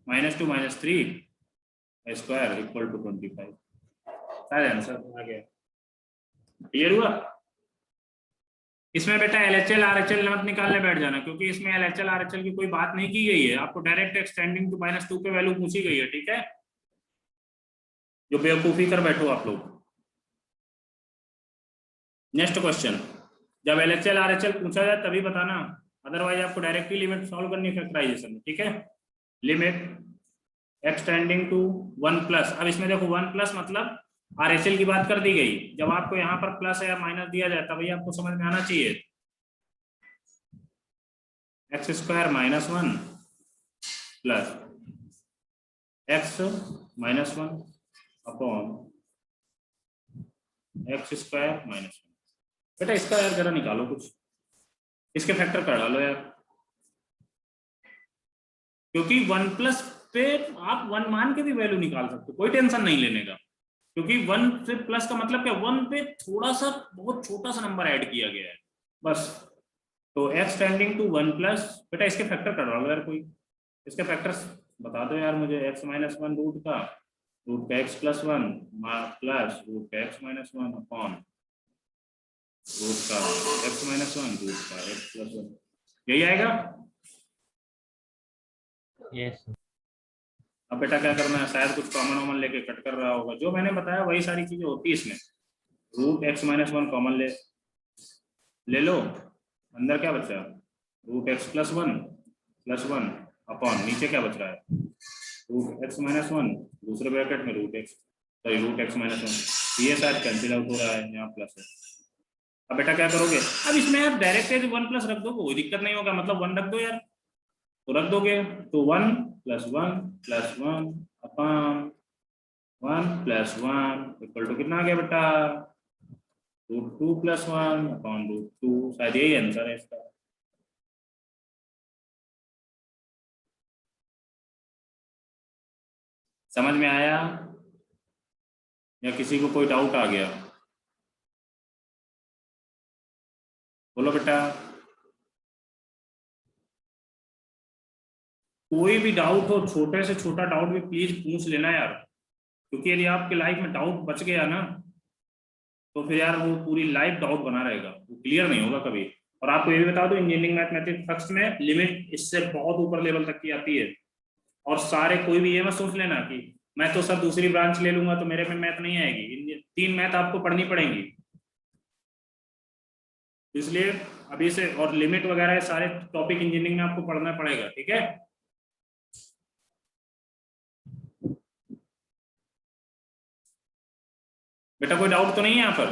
-2 - 3 स्क्वायर = 25। सारे आंसर आ गया। क्लियर हुआ? इसमें बेटा LHL RHL मत निकालने बैठ जाना, क्योंकि इसमें LHL RHL की कोई बात नहीं की गई है, आपको डायरेक्ट एक्सटेंडिंग टू -2 पे वैल्यू पूछी गई है। ठीक है, जो बेवकूफी कर बैठो आप लोग। नेक्स्ट क्वेश्चन, जब LHL RHL पूछा जाए तभी बताना, अदरवाइज आपको डायरेक्टली लिमिट सॉल्व करनी है फैक्टराइजेशन में। ठीक है, लिमिट x टेंडिंग टू 1+, अब इसमें देखो 1+ मतलब RHL की बात कर दी गई। जब आपको यहाँ पर प्लस या माइनस दिया जाए तभी आपको समझ में आना चाहिए। x² - 1 plus x - 1 upon x² - 1। बेटा इसका यार जरा निकालो कुछ, इसके फैक्टर कर डालो यार, क्योंकि 1+ पे आप 1 मान के भी वैल्यू निकाल सकते हो, कोई टेंशन नहीं लेने का, क्योंकि 1 से प्लस का मतलब क्या, 1 पे थोड़ा सा बहुत छोटा सा नंबर ऐड किया गया है बस। तो x टेंडिंग टू 1+, बेटा इसके फैक्टर कर डालो यार, कोई इसके फैक्टर्स बता दो यार मुझे। x - 1 रूट का x + 1 plus x - 1 upon x - 1 x + 1, यही आएगा।
Yes, sir.
अब बेटा क्या करना है, शायद कुछ कॉमन वॉमन लेके कट कर रहा होगा, जो मैंने बताया वही सारी चीजें होती है इसमें। Root x minus one common ले लो, अंदर क्या बच रहा है, root x plus one upon नीचे क्या बच रहा है, रूट एक्स माइनस वन, दूसरे ब्रैकेट में रूट एक्स माइनस वन, ये शायद कैंसिल आउट हो रहा है, यहाँ प्लस है। अब बेटा क्या करोगे, अब इसमें यार डायरेक्ट वन प्लस रख दो, कोई दिक्कत नहीं होगा, मतलब वन रख दो यार, तो रख दोगे तो one plus one upon one plus one equal to कितना आ गया बेटा, root two plus one upon root two, शायद यही आंसर है इसका। समझ में आया या किसी को कोई डाउट आ गया, बोलो बेटा। कोई भी डाउट हो, छोटे से छोटा डाउट भी प्लीज पूछ लेना यार, क्योंकि यदि आपके लाइफ में डाउट बच गया ना तो फिर यार वो पूरी लाइफ डाउट बना रहेगा, वो क्लियर नहीं होगा कभी। और आपको ये भी बता दो, इंजीनियरिंग मैथमेटिक्स फर्स्ट में लिमिट इससे बहुत ऊपर लेवल तक की आती है, और सारे कोई भी ये मत सोच लेना कि मैं तो सर दूसरी ब्रांच ले लूंगा तो मेरे में मैथ नहीं आएगी, 3 मैथ आपको पढ़नी पड़ेंगी, इसलिए अभी से, और लिमिट वगैरह सारे टॉपिक इंजीनियरिंग में आपको पढ़ना पड़ेगा, ठीक है। बेटा कोई डाउट तो नहीं है यहाँ पर?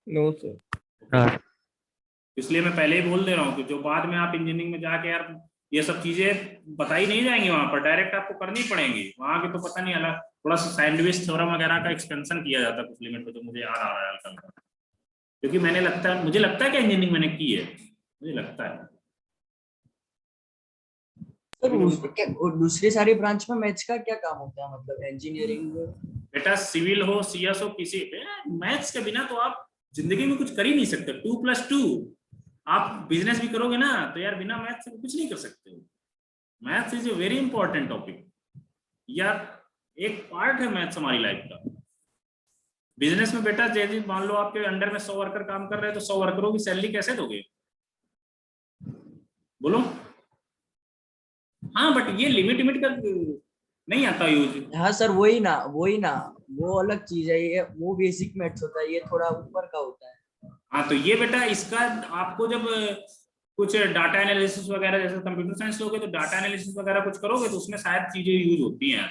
No sir.
इसलिए मैं पहले ही बोल दे रहा हूँ कि जो बाद में आप इंजीनियरिंग में जाके यार ये सब चीजें बताई नहीं जाएंगी, वहां पर डायरेक्ट आपको करनी पड़ेंगी, वहां के तो पता नहीं अलग थोड़ा सा सैंडविच थ्योरम वगैरह का एक्सपेंशन किया जाता है कुछ लिमिट पे, तो मुझे याद आ रहा है हल्का, क्योंकि मुझे लगता है कि इंजीनियरिंग मैंने की है, मुझे लगता है।
सर दूसरी सारी ब्रांच में मैथ्स का क्या काम होता है, मतलब इंजीनियरिंग
बेटा सिविल हो, सीएस हो, किसी मैथ्स के बिना तो आप जिंदगी में कुछ कर ही नहीं सकते। 2+2 आप बिजनेस भी करोगे ना तो यार बिना मैथ्स से कुछ नहीं कर सकते हो। Maths is a very important topic यार, एक पार्ट है मैथ्स हमारी लाइफ का। बिजनेस में बेटा जैसे मान लो आपके अंडर में 100 वर्कर काम कर रहे हैं, तो 100 वर्करों की सैलरी कैसे दोगे, बोलो। हाँ बट ये लिमिट का नहीं आता यूज।
हाँ सर वही ना वो अलग चीज है, ये वो बेसिक मैथ्स होता है, ये थोड़ा ऊपर का होता है।
हाँ तो ये बेटा इसका आपको जब कुछ डाटा एनालिसिस वगैरह, जैसे कंप्यूटर साइंस लोगे तो डाटा एनालिसिस वगैरह कुछ करोगे तो उसमें शायद चीजें यूज होती हैं,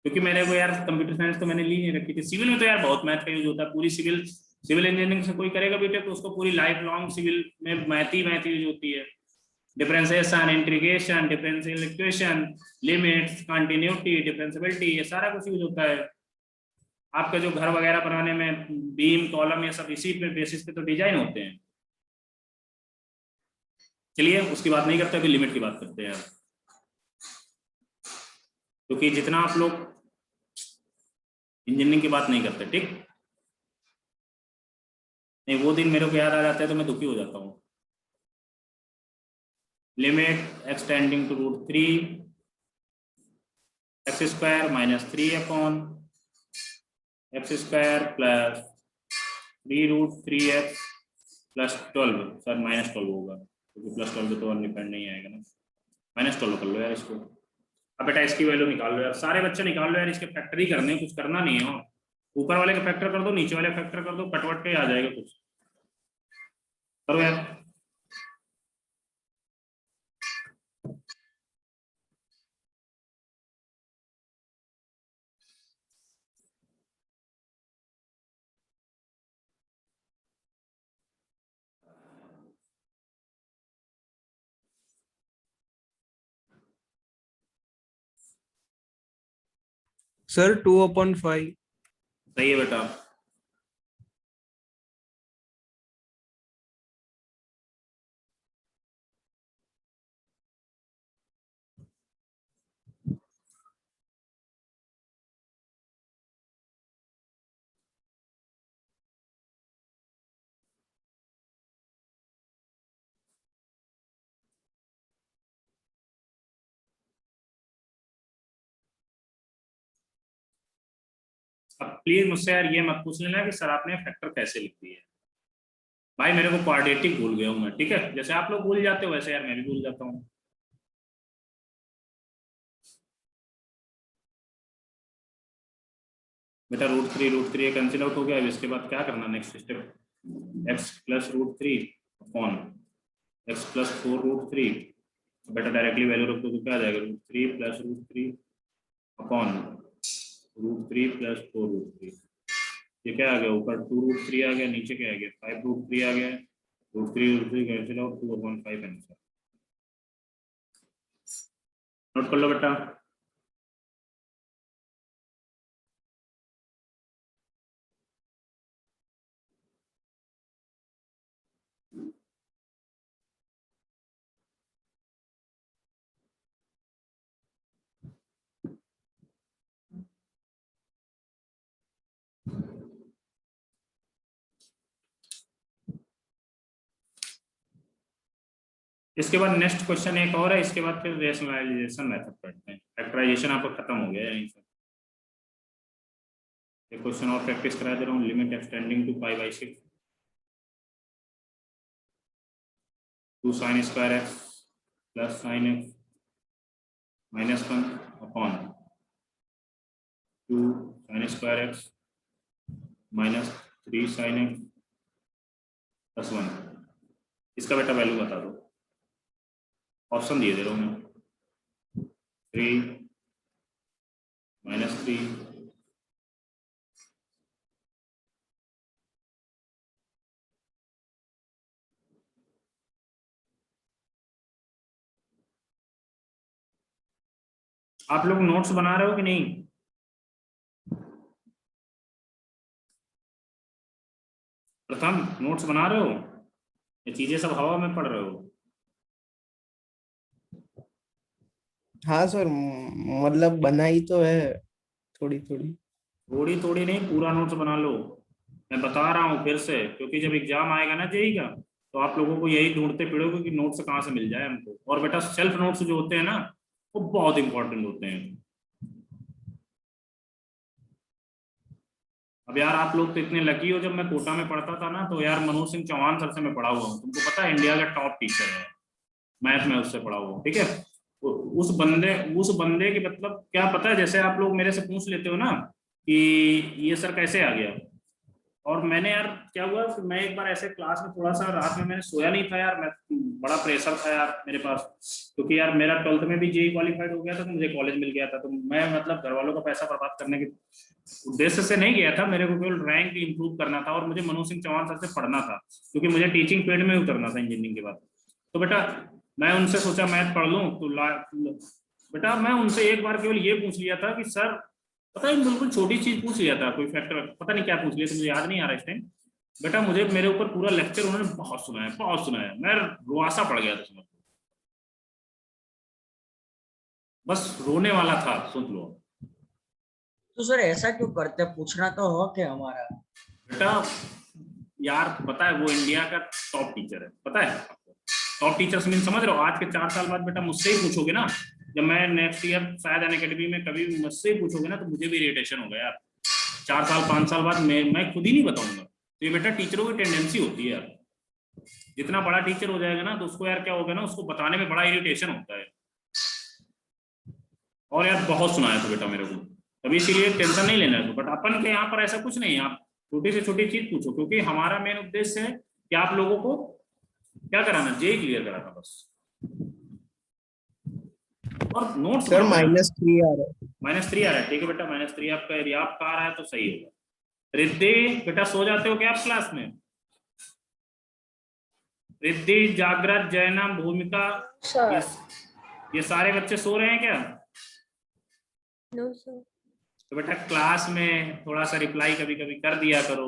क्योंकि मेरे को यार कंप्यूटर साइंस तो मैंने ली नहीं रखी थी। सिविल में तो यार बहुत मैथ का यूज होता है, पूरी सिविल इंजीनियरिंग से कोई करेगा बेटे तो उसको पूरी लाइफ लॉन्ग सिविल में मैथ यूज होती है। Differentiation, integration, differential equation, limits, continuity, differentiability, ये सारा कुछ यूज होता है। आपका जो घर वगैरह बनाने में बीम कॉलम ये सब इसी पे बेसिस पे तो डिजाइन होते हैं। चलिए उसकी बात नहीं करते, अभी लिमिट की बात करते हैं यार, क्योंकि जितना आप लोग इंजीनियरिंग की बात नहीं करते, ठीक नहीं, वो दिन मेरे को याद आ जाता है तो मैं दुखी हो जाता हूँ। Limit x tending to root 3 x square minus 3 upon x square plus 3 root 3x plus 12, sir minus 12 होगा क्योंकि प्लस 12 तो डिपेंड नहीं आएगा ना, माइनस 12 कर लो यार इसको। अब बेटा इसकी वैल्यू निकाल लो यार, सारे बच्चे निकाल लो यार, इसके फैक्टर ही करने, कुछ करना नहीं है। ऊपर वाले का फैक्टर कर दो, नीचे वाले फैक्टर कर दो, कटवट के आ जाएगा, कुछ करो यार।
सर 2/5।
सही है बेटा। अब प्लीज मुझसे यार ये मत पूछ लेना कि सर आपने फैक्टर कैसे लिख दिया है, भाई मेरे को क्वाड्रेटिक भूल गया हूं मैं, ठीक है, जैसे आप लोग भूल जाते हो वैसे यार मैं भी भूल जाता हूँ। बेटा √3 कैंसिल आउट हो गया। अब इसके बाद क्या करना, next step, x plus √3 upon x plus 4√3। बेटा डायरेक्टली वैल्यू रखो तो क्या आ जाएगा, √3 प्लस √3 अपॉन √3 प्लस 4√3। ये क्या आ गया, ऊपर 2√3 आ गया, नीचे क्या आ गया 5√3 आ गया। √3 कैंसिल आउट, 2/5 आंसर। नोट कर लो बेटा। इसके बाद नेक्स्ट क्वेश्चन एक और है, इसके बाद फिर रेशनलाइजेशन मेथड पढ़ते हैं। फैक्टराइजेशन आपका खत्म हो गया यहीं से। एक क्वेश्चन और प्रैक्टिस करा दे रहा हूँ, limit x tending to π/6 2 sin square x plus sin x -1 upon 2 sin square x -3 sin x plus 1। इसका बेटा वैल्यू बता दो। ऑप्शन दिए दे रहा हूँ मैं, 3 -3 आप लोग नोट्स बना रहे हो कि नहीं? प्रथम नोट्स बना रहे हो, ये चीजें सब हवा में पढ़ रहे हो?
हाँ सर, मतलब बनाई तो है थोड़ी थोड़ी।
थोड़ी थोड़ी नहीं, पूरा नोट्स बना लो। मैं बता रहा हूँ फिर से, क्योंकि जब एग्जाम आएगा ना जेईई का, तो आप लोगों को यही ढूंढते फिरोगे कि नोट्स कहाँ से मिल जाए हमको। और बेटा सेल्फ नोट्स जो होते हैं ना, वो बहुत इंपॉर्टेंट होते हैं। अब यार आप लोग तो इतने लकी हो, जब मैं कोटा में पढ़ता था ना, तो यार मनोज सिंह चौहान सर से मैं पढ़ा हुआ हूँ। तुमको पता है इंडिया का टॉप टीचर है, मैथ में उससे पढ़ा हुआ हूँ। ठीक है, तो उस बंदे की मतलब क्या पता है, जैसे आप लोग मेरे से पूछ लेते हो ना कि ये सर कैसे आ गया, और मैंने यार क्या हुआ कि मैं एक बार ऐसे क्लास में थोड़ा सा रात में मैंने सोया नहीं था यार, मैं बड़ा प्रेशर था यार मेरे पास, क्योंकि यार मेरा 12th में भी जेईई क्वालिफाइड हो गया था, तो मुझे कॉलेज मिल गया था। तो मैं मतलब घर वालों का पैसा बर्बाद करने के उद्देश्य से नहीं गया था, मेरे को केवल रैंक इंप्रूव करना था, और मुझे मनोज सिंह चौहान सर से पढ़ना था, क्योंकि मुझे टीचिंग फील्ड में उतरना था इंजीनियरिंग के बाद। तो बेटा मैं उनसे सोचा मैथ पढ़ लूँ, तो बेटा मैं उनसे एक बार केवल ये पूछ लिया था कि सर, पता है बिल्कुल छोटी चीज पूछ लिया था, कोई फैक्टर पता नहीं क्या पूछ लिया, तो मुझे याद नहीं आ रहा इस टाइम। बेटा मुझे मेरे ऊपर पूरा लेक्चर उन्होंने बहुत सुनाया, मैं रुआसा पड़ गया था समझ लो, बस रोने वाला था, सोच लो।
तो सर ऐसा क्यों करते हैं? पूछना तो हक है हमारा।
बेटा यार पता है वो इंडिया का टॉप टीचर है, पता है आपको? टॉप टीचर्स मीन समझ रहे हो? आज के 4 साल बाद बेटा मुझसे ही पूछोगे ना, जब मैं नेक्स्ट ईयर शायद अनअकैडमी में कभी मुझसे ही पूछोगे ना, तो मुझे भी इरिटेशन होगा यार। 4 साल 5 साल बाद मैं खुद ही नहीं बताऊंगा। तो ये बेटा टीचरों की टेंडेंसी होती है यार, जितना बड़ा टीचर हो जाएगा ना, तो उसको यार क्या होगा ना, उसको बताने में बड़ा इरिटेशन होता है। और यार बहुत सुनाया था बेटा मेरे को, तभी इसीलिए टेंशन नहीं लेना है। बट अपन के यहाँ पर ऐसा कुछ नहीं है, आप छोटी से छोटी चीज पूछो, क्योंकि हमारा मेन उद्देश्य है कि आप लोगों को क्या कराना, जेईई क्लियर कराना बस। और नोट्स
सर -3 आ रहा है।
-3 आ रहा है, ठीक है बेटा, -3 आपका एरिया आपका आ रहा है तो सही होगा। रिद्धि बेटा सो जाते हो क्या आप क्लास में? रिद्धि, जागृत, जैना, भूमिका, ये सारे बच्चे सो रहे हैं क्या?
No sir.
तो बेटा क्लास में थोड़ा सा रिप्लाई कभी कभी कर दिया करो,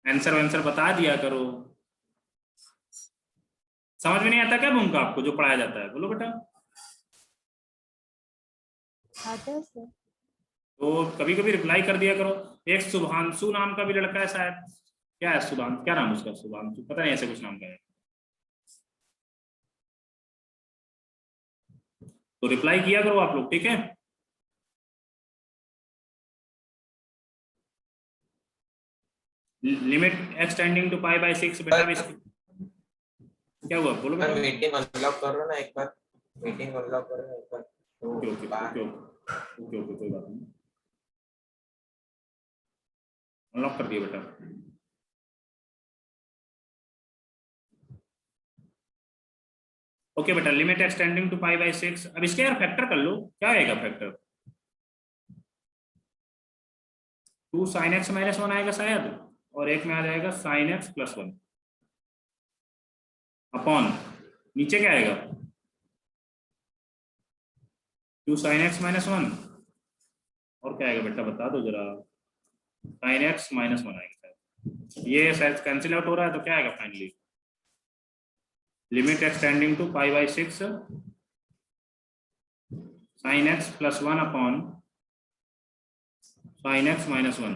आंसर वांसर बता दिया करो। समझ में नहीं आता क्या भूमिका आपको जो पढ़ाया जाता है? बोलो बेटा।
आता है सर।
तो कभी कभी रिप्लाई कर दिया करो। एक शुभांशु नाम का भी लड़का है शायद, क्या है शुभांशु, क्या नाम उसका, शुभांशु पता नहीं, ऐसे कुछ नाम का है। तो रिप्लाई किया करो आप लोग, ठीक है? लिमिट एक्सटेंडिंग टू π/6 बेटा क्या हुआ, बोलो बेटा।
मीटिंग अनलॉक करो ना एक बार, मीटिंग अनलॉक करो एक बार।
Okay okay okay okay okay, कोई बात नहीं। अनलॉक कर दिया बेटा। ओके बेटा, limit x tending to pi by 6। अब इसके यार फैक्टर कर लो, क्या आएगा फैक्टर? 2 sin x माइनस 1 आएगा शायद, और एक में आ जाएगा sin x प्लस 1 अपॉन नीचे क्या आएगा 2 sin x माइनस 1, और क्या आएगा बेटा बता दो जरा, sin x माइनस 1 आएगा शायद। ये शायद कैंसिल आउट हो रहा है, तो क्या आएगा finally limit x tending to pi by 6 sin x plus 1 upon sin x minus 1।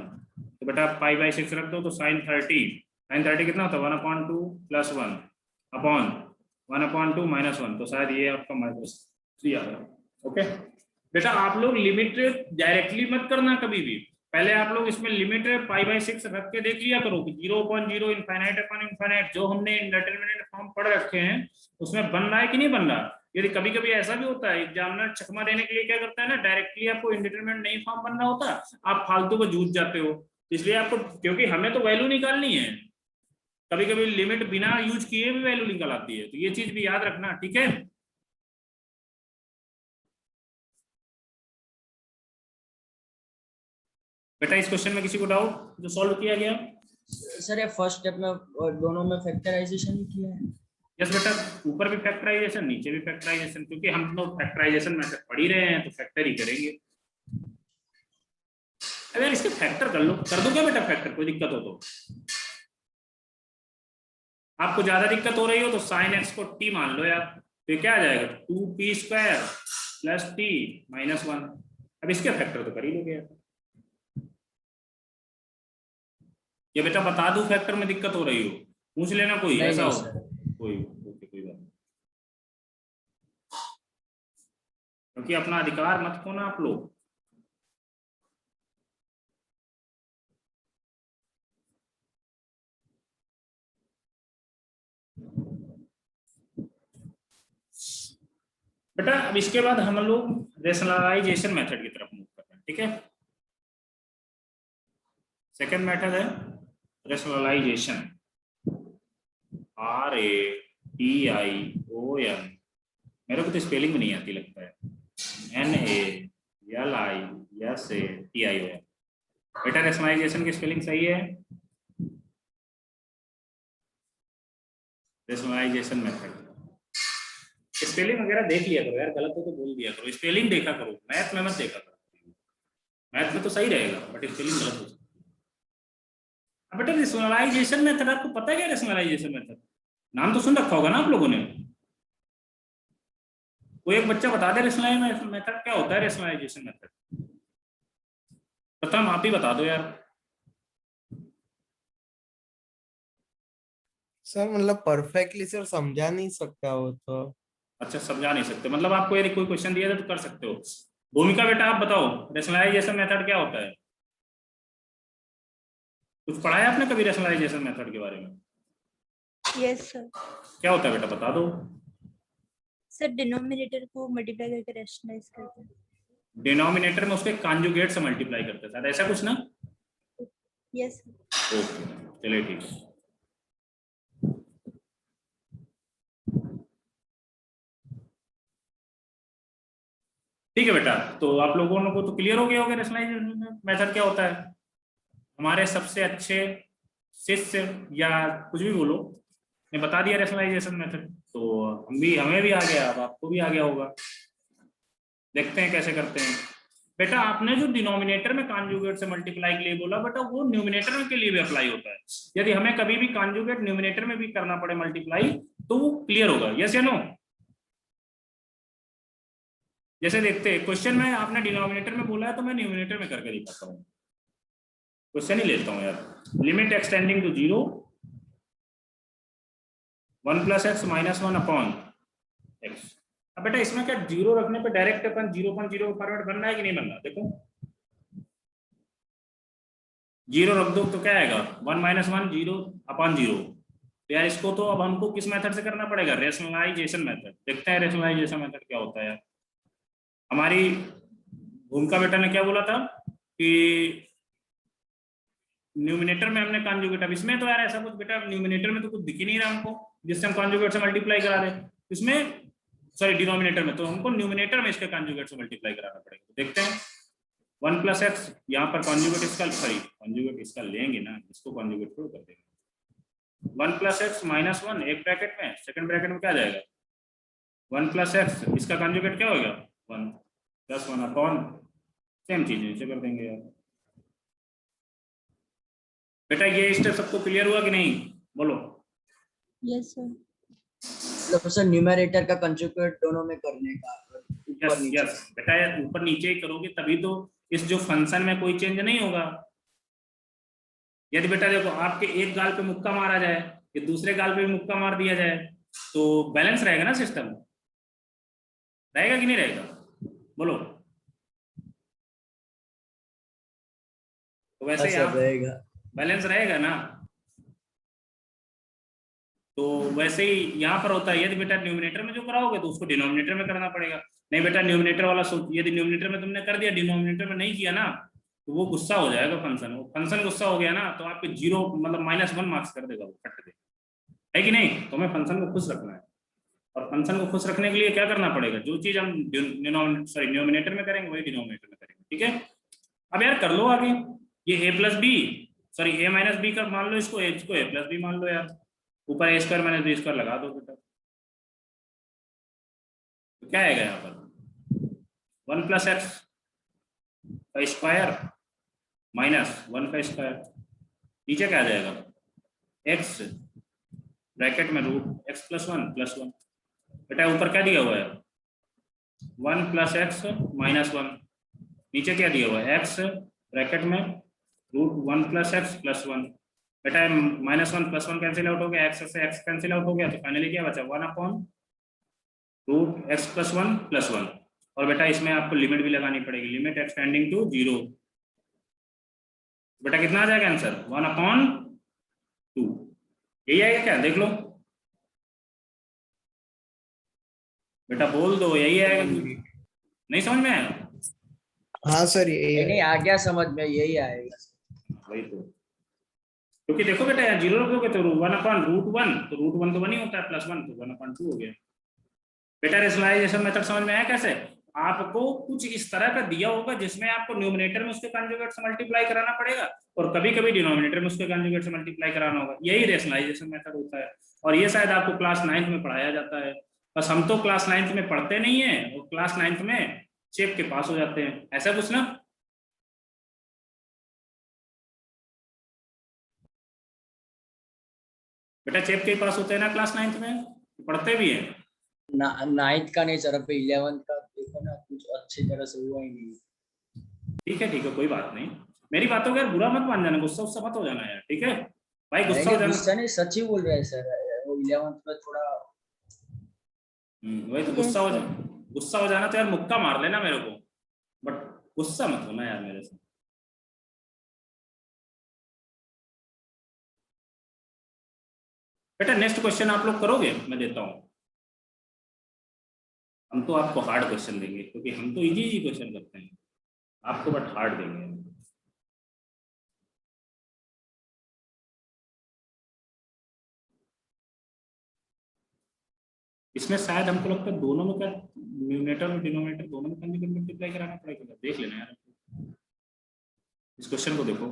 तो बेटा पाई बाई 6 रख दो तो sin 30 कितना होता है 1/2 प्लस 1 अपॉन 1/2 माइनस 1, तो शायद ये आपका माइनस 3 आ गया। ओके बेटा, आप लोग लिमिट डायरेक्टली मत करना कभी भी, पहले आप लोग इसमें लिमिट पाई बाई 6 रख के देख लिया करो कि 0/0 इनफाइनाइट अपॉन इनफाइनाइट जो हमने इंडिटरमिनेट फॉर्म पढ़ रखे हैं उसमें बन रहा है कि नहीं बन रहा। यदि कभी कभी ऐसा भी होता है एग्जामिनर चकमा देने के लिए क्या करता है ना, डायरेक्टली आपको इंडिटरमिनेट नहीं फॉर्म बन रहा होता, आप फालतू को जूझ जाते हो। इसलिए आपको, क्योंकि हमें तो वैल्यू निकालनी है, कभी कभी लिमिट बिना यूज किए भी वैल्यू निकल आती है, तो ये चीज भी याद रखना, ठीक है। बेटा इस क्वेश्चन में किसी को डाउट जो सॉल्व किया गया?
सर ये फर्स्ट स्टेप में दोनों में फैक्टराइजेशन ही किया है।
यस बेटा, ऊपर भी फैक्टराइजेशन नीचे भी फैक्टराइजेशन, क्योंकि हम लोग फैक्टराइजेशन मेथड पढ़ ही रहे हैं तो फैक्टर ही करेंगे। अगर इसके फैक्टर कर लो, कर दो क्या बेटा फैक्टर, कोई दिक्कत हो तो? आपको ज्यादा दिक्कत हो रही हो तो sin x को t मान लो यार, तो क्या आ जाएगा 2p² प्लस t माइनस 1। अब इसके फैक्टर तो कर ही लोगे यार। ये बेटा बता दूं फैक्टर में दिक्कत हो रही हो, पूछ लेना कोई
नहीं,
ऐसा
नहीं,
हो
सर।
कोई कोई बात नहीं, क्योंकि अपना अधिकार मत खोना आप लोग। बेटा अब इसके बाद हम लोग रेशनलाइजेशन मेथड की तरफ मूव कर रहे हैं, ठीक है। सेकंड मेथड है रेशनलाइजेशन, RATION, मेरे को तो स्पेलिंग भी नहीं आती लगता है, NALISATION। बेटा रेशनलाइजेशन की स्पेलिंग सही है? रेशनलाइजेशन मेथड स्पेलिंग वगैरह देख लिया करो यार, गलत हो तो बोल दिया करो, स्पेलिंग देखा करो, मैथ में मत देखा करो। मैथ में तो सही रहेगा बट स्पेलिंग गलत हो सकती है। अब बेटा रेशनलाइजेशन मेथड आपको पता है क्या? रेशनलाइजेशन मेथड नाम तो सुन रखा होगा ना आप लोगों ने, कोई एक बच्चा बता दे रेशनलाइजेशन मेथड क्या होता है। रेशनलाइजेशन मेथड प्रथम आप ही बता दो यार।
सर मतलब परफेक्टली सर समझा नहीं सकता वो तो।
अच्छा समझा नहीं सकते, मतलब आपको यदि कोई क्वेश्चन दिया था तो कर सकते हो। भूमिका बेटा आप बताओ रेशनलाइजेशन मेथड क्या होता है? कुछ पढ़ा है आपने कभी रेशनलाइजेशन मेथड के बारे में?
Yes sir.
क्या होता है बेटा बता दो।
सर डिनोमिनेटर को मल्टीप्लाई करके रैशनलाइज करते हैं।
डिनोमिनेटर में उसके कॉन्जुगेट से मल्टीप्लाई करते हैं, ऐसा कुछ ना?
Yes sir.
ओके चलिए ठीक है। ठीक है बेटा, तो आप लोगों को तो क्लियर हो गया होगा रेशनलाइजेशन मेथड क्या होता है। हमारे सबसे अच्छे शिष्य या कुछ भी बोलो ने बता दिया रेशनलाइजेशन मेथड, तो हमें भी आ गया, अब आपको भी आ गया होगा। देखते हैं कैसे करते हैं। बेटा आपने जो डिनोमिनेटर में कॉन्जुगेट से मल्टीप्लाई के लिए बोला बेटा, वो न्यूमिनेटर के लिए भी अप्लाई होता है। यदि हमें कभी भी कॉन्जुगेट न्यूमिनेटर में भी करना पड़े मल्टीप्लाई तो वो क्लियर होगा, यस या नो? जैसे देखते हैं क्वेश्चन में आपने डिनोमिनेटर में बोला है तो मैं न्यूमिनेटर में करके दिखाता हूँ। क्वेश्चन ही लेता हूँ यार, limit x tending to 0 1 + x - 1 upon x। अब बेटा इसमें क्या 0 रखने पे डायरेक्ट अपन 0.0 फॉरवर्ड बनना है कि नहीं बनना? देखो 0 रख दो तो क्या आएगा 1 - 1 0 अपॉन 0। तो यार इसको तो अब हमको किस मेथड से करना पड़ेगा? Rationalisation method. देखते हैं रेशनलाइजेशन मेथड क्या होता है यार। हमारी भूमिका बेटा ने क्या बोला था कि न्यूमिनेटर में हमने कॉन्जुगेट, अब इसमें तो यार ऐसा कुछ बेटा न्यूमिनेटर में तो कुछ दिख ही नहीं रहा हमको जिससे हम कॉन्जुगेट से मल्टीप्लाई करा रहे, इसमें सॉरी डिनोमिनेटर में, तो हमको न्यूमिनेटर में इसके कॉन्जुगेट से मल्टीप्लाई कराना पड़ेगा। तो देखते हैं 1 + x, यहाँ पर कॉन्जुगेट इसका, सॉरी कॉन्जुगेट इसका लेंगे ना, इसको कॉन्जुगेट थोड़ा कर देंगे। 1 + x - 1 एक ब्रैकेट में, सेकंड ब्रैकेट में क्या आ जाएगा 1 + x, इसका कॉन्जुगेट क्या होगा 1 + 1 अपॉन, सेम चीज नीचे कर देंगे यार। बेटा ये स्टेप सबको क्लियर हुआ कि नहीं, बोलो।
Yes sir.
मतलब सर न्यूमरेटर का कंजुगेट दोनों में करने का, ऊपर
यस
नीचे।
यस बेटा, यार ऊपर नीचे ही करोगे तभी तो इस जो फंक्शन में कोई चेंज नहीं होगा। यदि बेटा देखो आपके एक गाल पे मुक्का मारा जाए, ये दूसरे गाल पे भी मुक्का मार दिया जाए, तो बैलेंस रहेगा ना सिस्टम, रहेगा कि नहीं रहेगा, बोलो। तो वैसे
ऐसा रहेगा।
बैलेंस रहेगा ना, तो वैसे ही यहाँ पर होता है। यदि बेटा न्यूमिनेटर में जो कराओगे तो उसको डिनोमिनेटर में करना पड़ेगा। नहीं बेटा न्यूमिनेटर वाला सोच, यदि न्यूमिनेटर में तुमने कर दिया, डिनोमिनेटर में नहीं किया ना, तो वो गुस्सा हो जाएगा फंक्शन, वो फंक्शन गुस्सा हो गया ना तो आपके 0 मतलब -1 मार्क्स कर देगा, वो कट देगा, है कि नहीं। तो हमें फंक्शन को खुश रखना है, और फंक्शन को खुश रखने के लिए क्या करना पड़ेगा, जो चीज हम न्यूमिनेटर में करेंगे वही डिनोमिनेटर में करेंगे, ठीक है। अब यार कर लो आगे, ये a + b, sorry a - b का मान लो, इसको a + b मान लो यार, ऊपर a² - b² लगा दो बेटा, तो क्या आएगा यहाँ पर 1 + x का स्क्वायर -1 का स्क्वायर, नीचे क्या आ जाएगा x ब्रैकेट में √x + 1 बेटा, ऊपर क्या दिया हुआ है 1 + x - 1, नीचे क्या दिया हुआ है x ब्रैकेट में √1 + x + 1 बेटा, -1 + 1 कैंसिल आउट हो गया, x से x कैंसिल आउट हो गया, तो फाइनली क्या बचा 1/√x + 1 + 1। और बेटा इसमें आपको लिमिट भी लगानी पड़ेगी, लिमिट एक्सटेंडिंग टू 0, बेटा कितना आ जाएगा आंसर 1/2, यही आएगा क्या, देख लो बेटा, बोल दो यही आएगा, नहीं समझ में आया।
हाँ सर ये
नहीं आ गया समझ में, यही आएगा।
वही तो, क्योंकि देखो बेटा यार 0 रखोगे तो 1/√1, तो √1 तो 1 ही होता है, +1 तो 1/2 हो गया। बेटा रेशनलाइजेशन मेथड समझ में आया कैसे, आपको कुछ इस तरह का दिया होगा जिसमें आपको न्यूमिनेटर में उसके कॉन्जुगेट से मल्टीप्लाई कराना पड़ेगा, और कभी कभी डिनोमिनेटर में उसके कॉन्जुगेट से मल्टीप्लाई कराना होगा, यही रेशनलाइजेशन मेथड होता है। और ये शायद आपको क्लास 9th में पढ़ाया जाता है, बस हम तो क्लास 9th में पढ़ते नहीं है, और क्लास 9th में चेक के पास हो जाते हैं, ऐसा कुछ ना। बेटा चेप के पास होते हैं ना क्लास 9th में, पढ़ते भी हैं।
9th का नहीं सर, अब 11th का देखो ना, कुछ अच्छी तरह से हुआ ही नहीं।
ठीक है कोई बात नहीं, मेरी बातों का बुरा मत मान जाना, गुस्सा मत हो जाना यार, ठीक है भाई, गुस्सा हो जाना।
गुस्सा नहीं, सच ही बोल रहे हैं सर, वो 11th में थोड़ा
वही तो, गुस्सा हो जाना तो यार मुक्का मार लेना मेरे को, बट गुस्सा मत होना यार मेरे से। बेटा नेक्स्ट क्वेश्चन आप लोग करोगे, मैं देता हूं, हम तो आपको हार्ड क्वेश्चन देंगे, क्योंकि हम तो इजी क्वेश्चन करते हैं, आपको बट हार्ड देंगे। इसमें शायद हमको लगता है दोनों में क्या, न्यूमिनेटर और डिनोमिनेटर दोनों में मल्टीप्लाई कराना पड़ेगा, देख लेना यार। इस क्वेश्चन को देखो,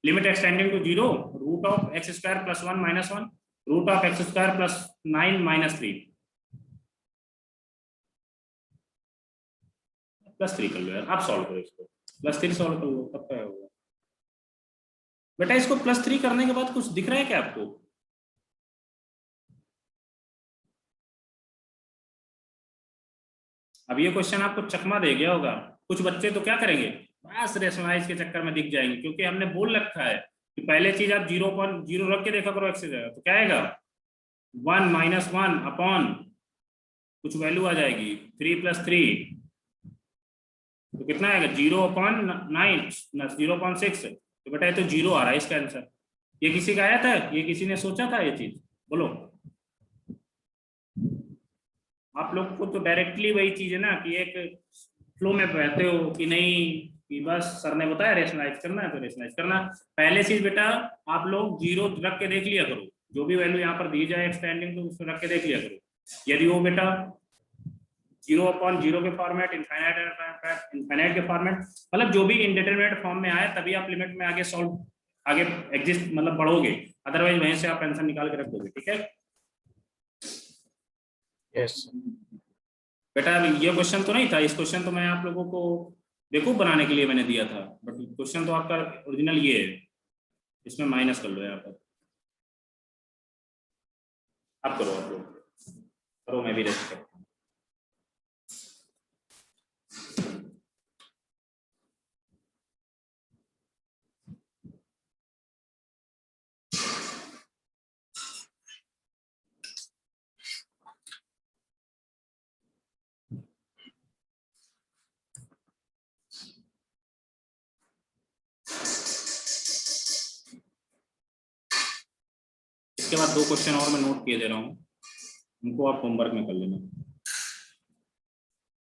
limit x tending to 0, √(x² + 1 - 1, √(x² + 9 - 3) +3 कर लो यार, आप सॉल्व करो इसको, +3 सॉल्व कर लो, तब क्या होगा बेटा। इसको +3 करने के बाद कुछ दिख रहा है क्या आपको, अब ये क्वेश्चन आपको चकमा दे गया होगा, कुछ बच्चे तो क्या करेंगे बस रेशनलाइज के चक्कर में दिख जाएंगे, क्योंकि हमने बोल रखा है कि पहले चीज आप 0.0 रख के देखा करो x से जगह, तो क्या आएगा 1 - 1 अपॉन कुछ वैल्यू आ जाएगी 3 + 3, तो कितना आएगा 0/9 0.6, तो बेटा ये तो 0 आ रहा है इसका आंसर। ये किसी का आया था, ये किसी ने सोचा था ये चीज, बोलो। आप लोग को तो डायरेक्टली वही चीज है ना, कि एक फ्लो में बहते हो कि नहीं, कि बस सर ने बताया रेशनलाइज करना है तो रेशनलाइज करना। पहले चीज बेटा आप लोग जीरो रख के देख लिया करो, जो भी वैल्यू यहाँ पर दी जाए एक्सटेंडिंग तो उसको रख के देख लिया करो। यदि वो बेटा 0/0 के फॉर्मेट, इनफाइनाइट के फॉर्मेट, मतलब जो भी इनडिटरमिनेट फॉर्म में आए तभी आप लिमिट में आगे सॉल्व आगे एग्जिस्ट मतलब बढ़ोगे, अदरवाइज वहीं से आप आंसर निकाल के रख दोगे। ठीक है
यस
बेटा। अभी ये क्वेश्चन तो नहीं था, इस क्वेश्चन तो मैं आप लोगों को बेवकूफ बनाने के लिए मैंने दिया था, बट क्वेश्चन तो आपका ओरिजिनल ये है, इसमें माइनस कर लो यहाँ पर। आप करो, आप लोग करो, मैं भी रेस्ट करता हूँ। इसके बाद 2 क्वेश्चन और मैं नोट किए दे रहा हूँ, उनको आप होमवर्क में कर लेना।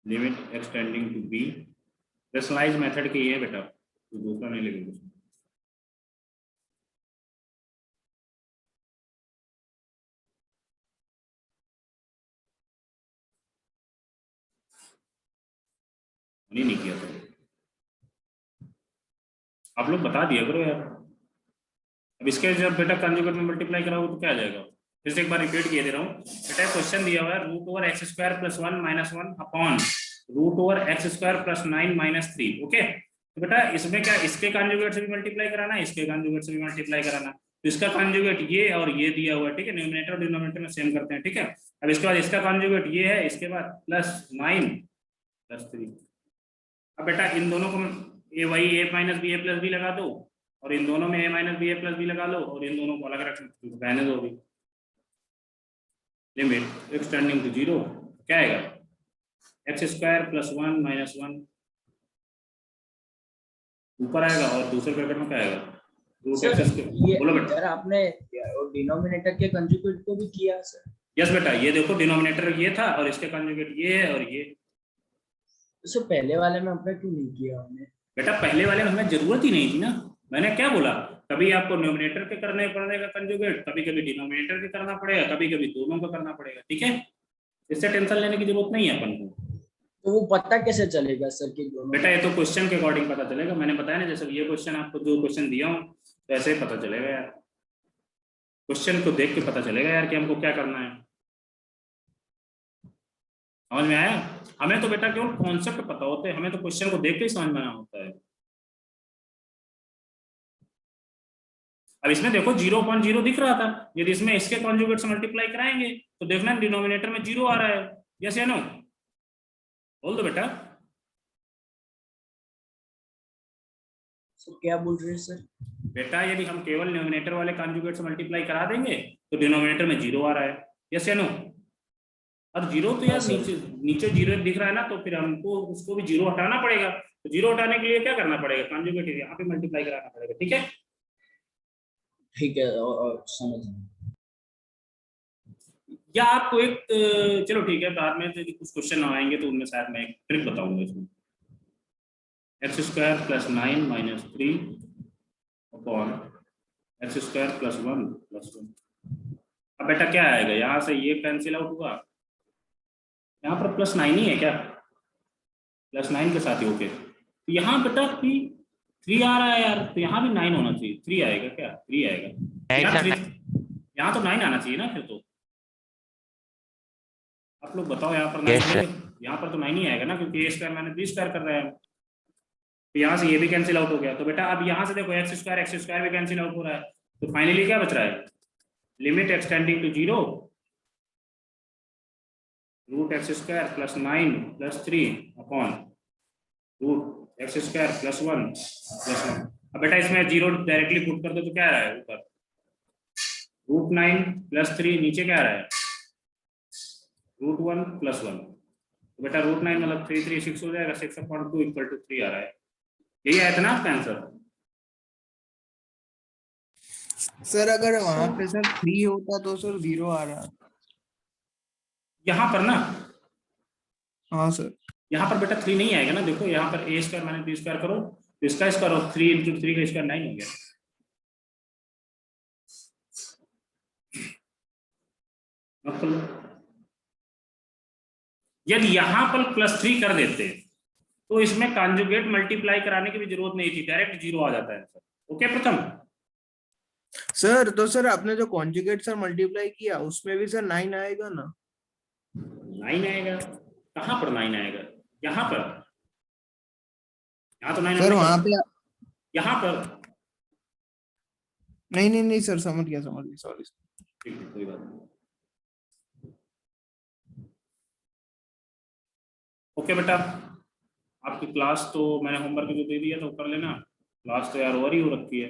Limit x tending to b, rationalise method की है बेटा, तो दूसरा नहीं लगेगा। नहीं किया था आप लोग, बता दिया करो यार। अब इसके जब बेटा कंजुगेट में मल्टीप्लाई कराओ तो क्या आ जाएगा, फिर से एक बार रिपीट किए दे रहा हूँ बेटा। क्वेश्चन दिया हुआ है √x² + 1 - 1 अपॉन √x² + 9 - 3। ओके, तो बेटा इसमें क्या इसके कंजुगेट से भी मल्टीप्लाई कराना है, इसके कंजुगेट से भी मल्टीप्लाई कराना। तो इसका कंजुगेट ये और ये दिया हुआ है, ठीक है, न्यूमरेटर और डिनोमिनेटर में सेम करते हैं। ठीक है, अब इसके बाद इसका कंजुगेट ये है, इसके बाद +9 + 3। अब बेटा इन दोनों को ये वही a - b a + b लगा दो, और इन दोनों में a - b a + b लगा लो, और इन दोनों को अलग रख रहने दो। अभी लिमिट एक्सटेंडिंग टू 0 क्या आएगा, x² + 1 - 1 ऊपर आएगा, और दूसरे ब्रैकेट में क्या आएगा
सर ये
बोलो बेटा।
इधर आपने डिनोमिनेटर के कंजुगेट को भी किया सर?
यस बेटा, ये देखो डिनोमिनेटर ये था और इसके कंजुगेट ये है और ये।
तो पहले वाले में आपने क्यों नहीं किया हमने?
बेटा पहले वाले में हमें जरूरत ही नहीं थी ना, मैंने क्या बोला, कभी आपको न्यूमरेटर के करने पड़ेगा कंजुगेट, कभी कभी डिनोमिनेटर के करना पड़ेगा, कभी कभी दोनों का करना पड़ेगा। ठीक है, इससे टेंशन लेने की जरूरत नहीं है अपन को।
तो वो पता कैसे चलेगा सर कि दोनों?
बेटा ये तो क्वेश्चन के अकॉर्डिंग पता चलेगा, मैंने बताया ना, जैसे ये क्वेश्चन आपको जो क्वेश्चन दिया हूँ तो ऐसे ही पता चलेगा यार, क्वेश्चन को देख के पता चलेगा यार कि हमको क्या करना है। समझ में आया? हमें तो बेटा केवल कॉन्सेप्ट पता होते हैं, हमें तो क्वेश्चन को देख के ही समझ में आना होता है। अब इसमें देखो 0/0 दिख रहा था, यदि इसमें इसके कॉन्जुगेट से मल्टीप्लाई कराएंगे तो देखना डिनोमिनेटर में 0 आ रहा है। यस या नो, बोल दो बेटा।
सर क्या बोल रहे हैं सर?
बेटा यदि हम केवल न्यूमरेटर वाले कॉन्जुगेट से मल्टीप्लाई करा देंगे तो डिनोमिनेटर में 0 आ रहा है। यस या नो, और 0 तो यार नीचे 0 दिख रहा है ना, तो फिर हमको उसको भी 0 हटाना पड़ेगा। तो 0 हटाने के लिए क्या करना पड़ेगा, कॉन्जुगेट यहाँ पे मल्टीप्लाई कराना पड़ेगा। ठीक है,
ठीक है, और समझ गए।
या आपको एक चलो ठीक है, बाद में यदि कुछ क्वेश्चन आएंगे तो उनमें शायद मैं एक ट्रिक बताऊंगा इसमें। x² + 9 - 3 upon x² + 1 + 1। अब बेटा क्या आएगा, यहाँ से ये कैंसिल आउट होगा, यहाँ पर +9 ही है क्या, +9 के साथ ही ओके। तो यहाँ बेटा 3 आ रहा है यार, तो यहाँ भी 9 होना चाहिए। 3 आएगा क्या, 3 आएगा यहाँ तो 9 आना चाहिए ना फिर तो। आप लोग बताओ यहाँ पर 9 यहाँ पर तो 9 ही आएगा ना, क्योंकि a² - b² कर रहे हैं। तो यहाँ से ये भी कैंसिल आउट हो गया। तो बेटा अब यहाँ से देखो x² भी कैंसिल आउट हो रहा है, तो फाइनली क्या बच रहा है, limit x tending to 0 √x² + 9 + 3 upon √x² + 1 + 1। अब बेटा इसमें 0 डायरेक्टली पुट कर दो तो क्या आ रहा है ऊपर, √9 + 3, नीचे क्या आ रहा है √1 + 1। तो बेटा √9 मतलब 3 3 6 हो जाएगा, 6/2 = 3 आ रहा है। यही आया था ना आपका आंसर?
सर अगर वहां पे सर 3 होता तो सर 0 आ रहा।
यहाँ पर ना,
हाँ सर,
यहाँ पर बेटा 3 नहीं आएगा ना, देखो यहाँ पर a square minus b square करो तो इसका स्क्वायर और 3 इंटू 3 का स्क्वायर 9 हो गया। अब कर लो। यदि यहाँ पर +3 कर देते तो इसमें कॉन्जुगेट मल्टीप्लाई कराने की भी जरूरत नहीं थी, डायरेक्ट 0 आ जाता है आंसर। ओके प्रथम।
सर तो सर आपने जो कॉन्जुगेट सर मल्टीप्लाई किया उसमें भी सर 9 आएगा ना?
9 आएगा, कहाँ पर 9 आएगा? यहाँ पर, यहाँ तो 9
सर वहां पे
यहाँ पर
नहीं सर, समझ गया सॉरी।
ठीक है, कोई बात नहीं। ओके बेटा, आपकी क्लास तो मैंने होमवर्क जो दे दिया तो कर लेना, क्लास तो यार ओवर ही हो रखी है।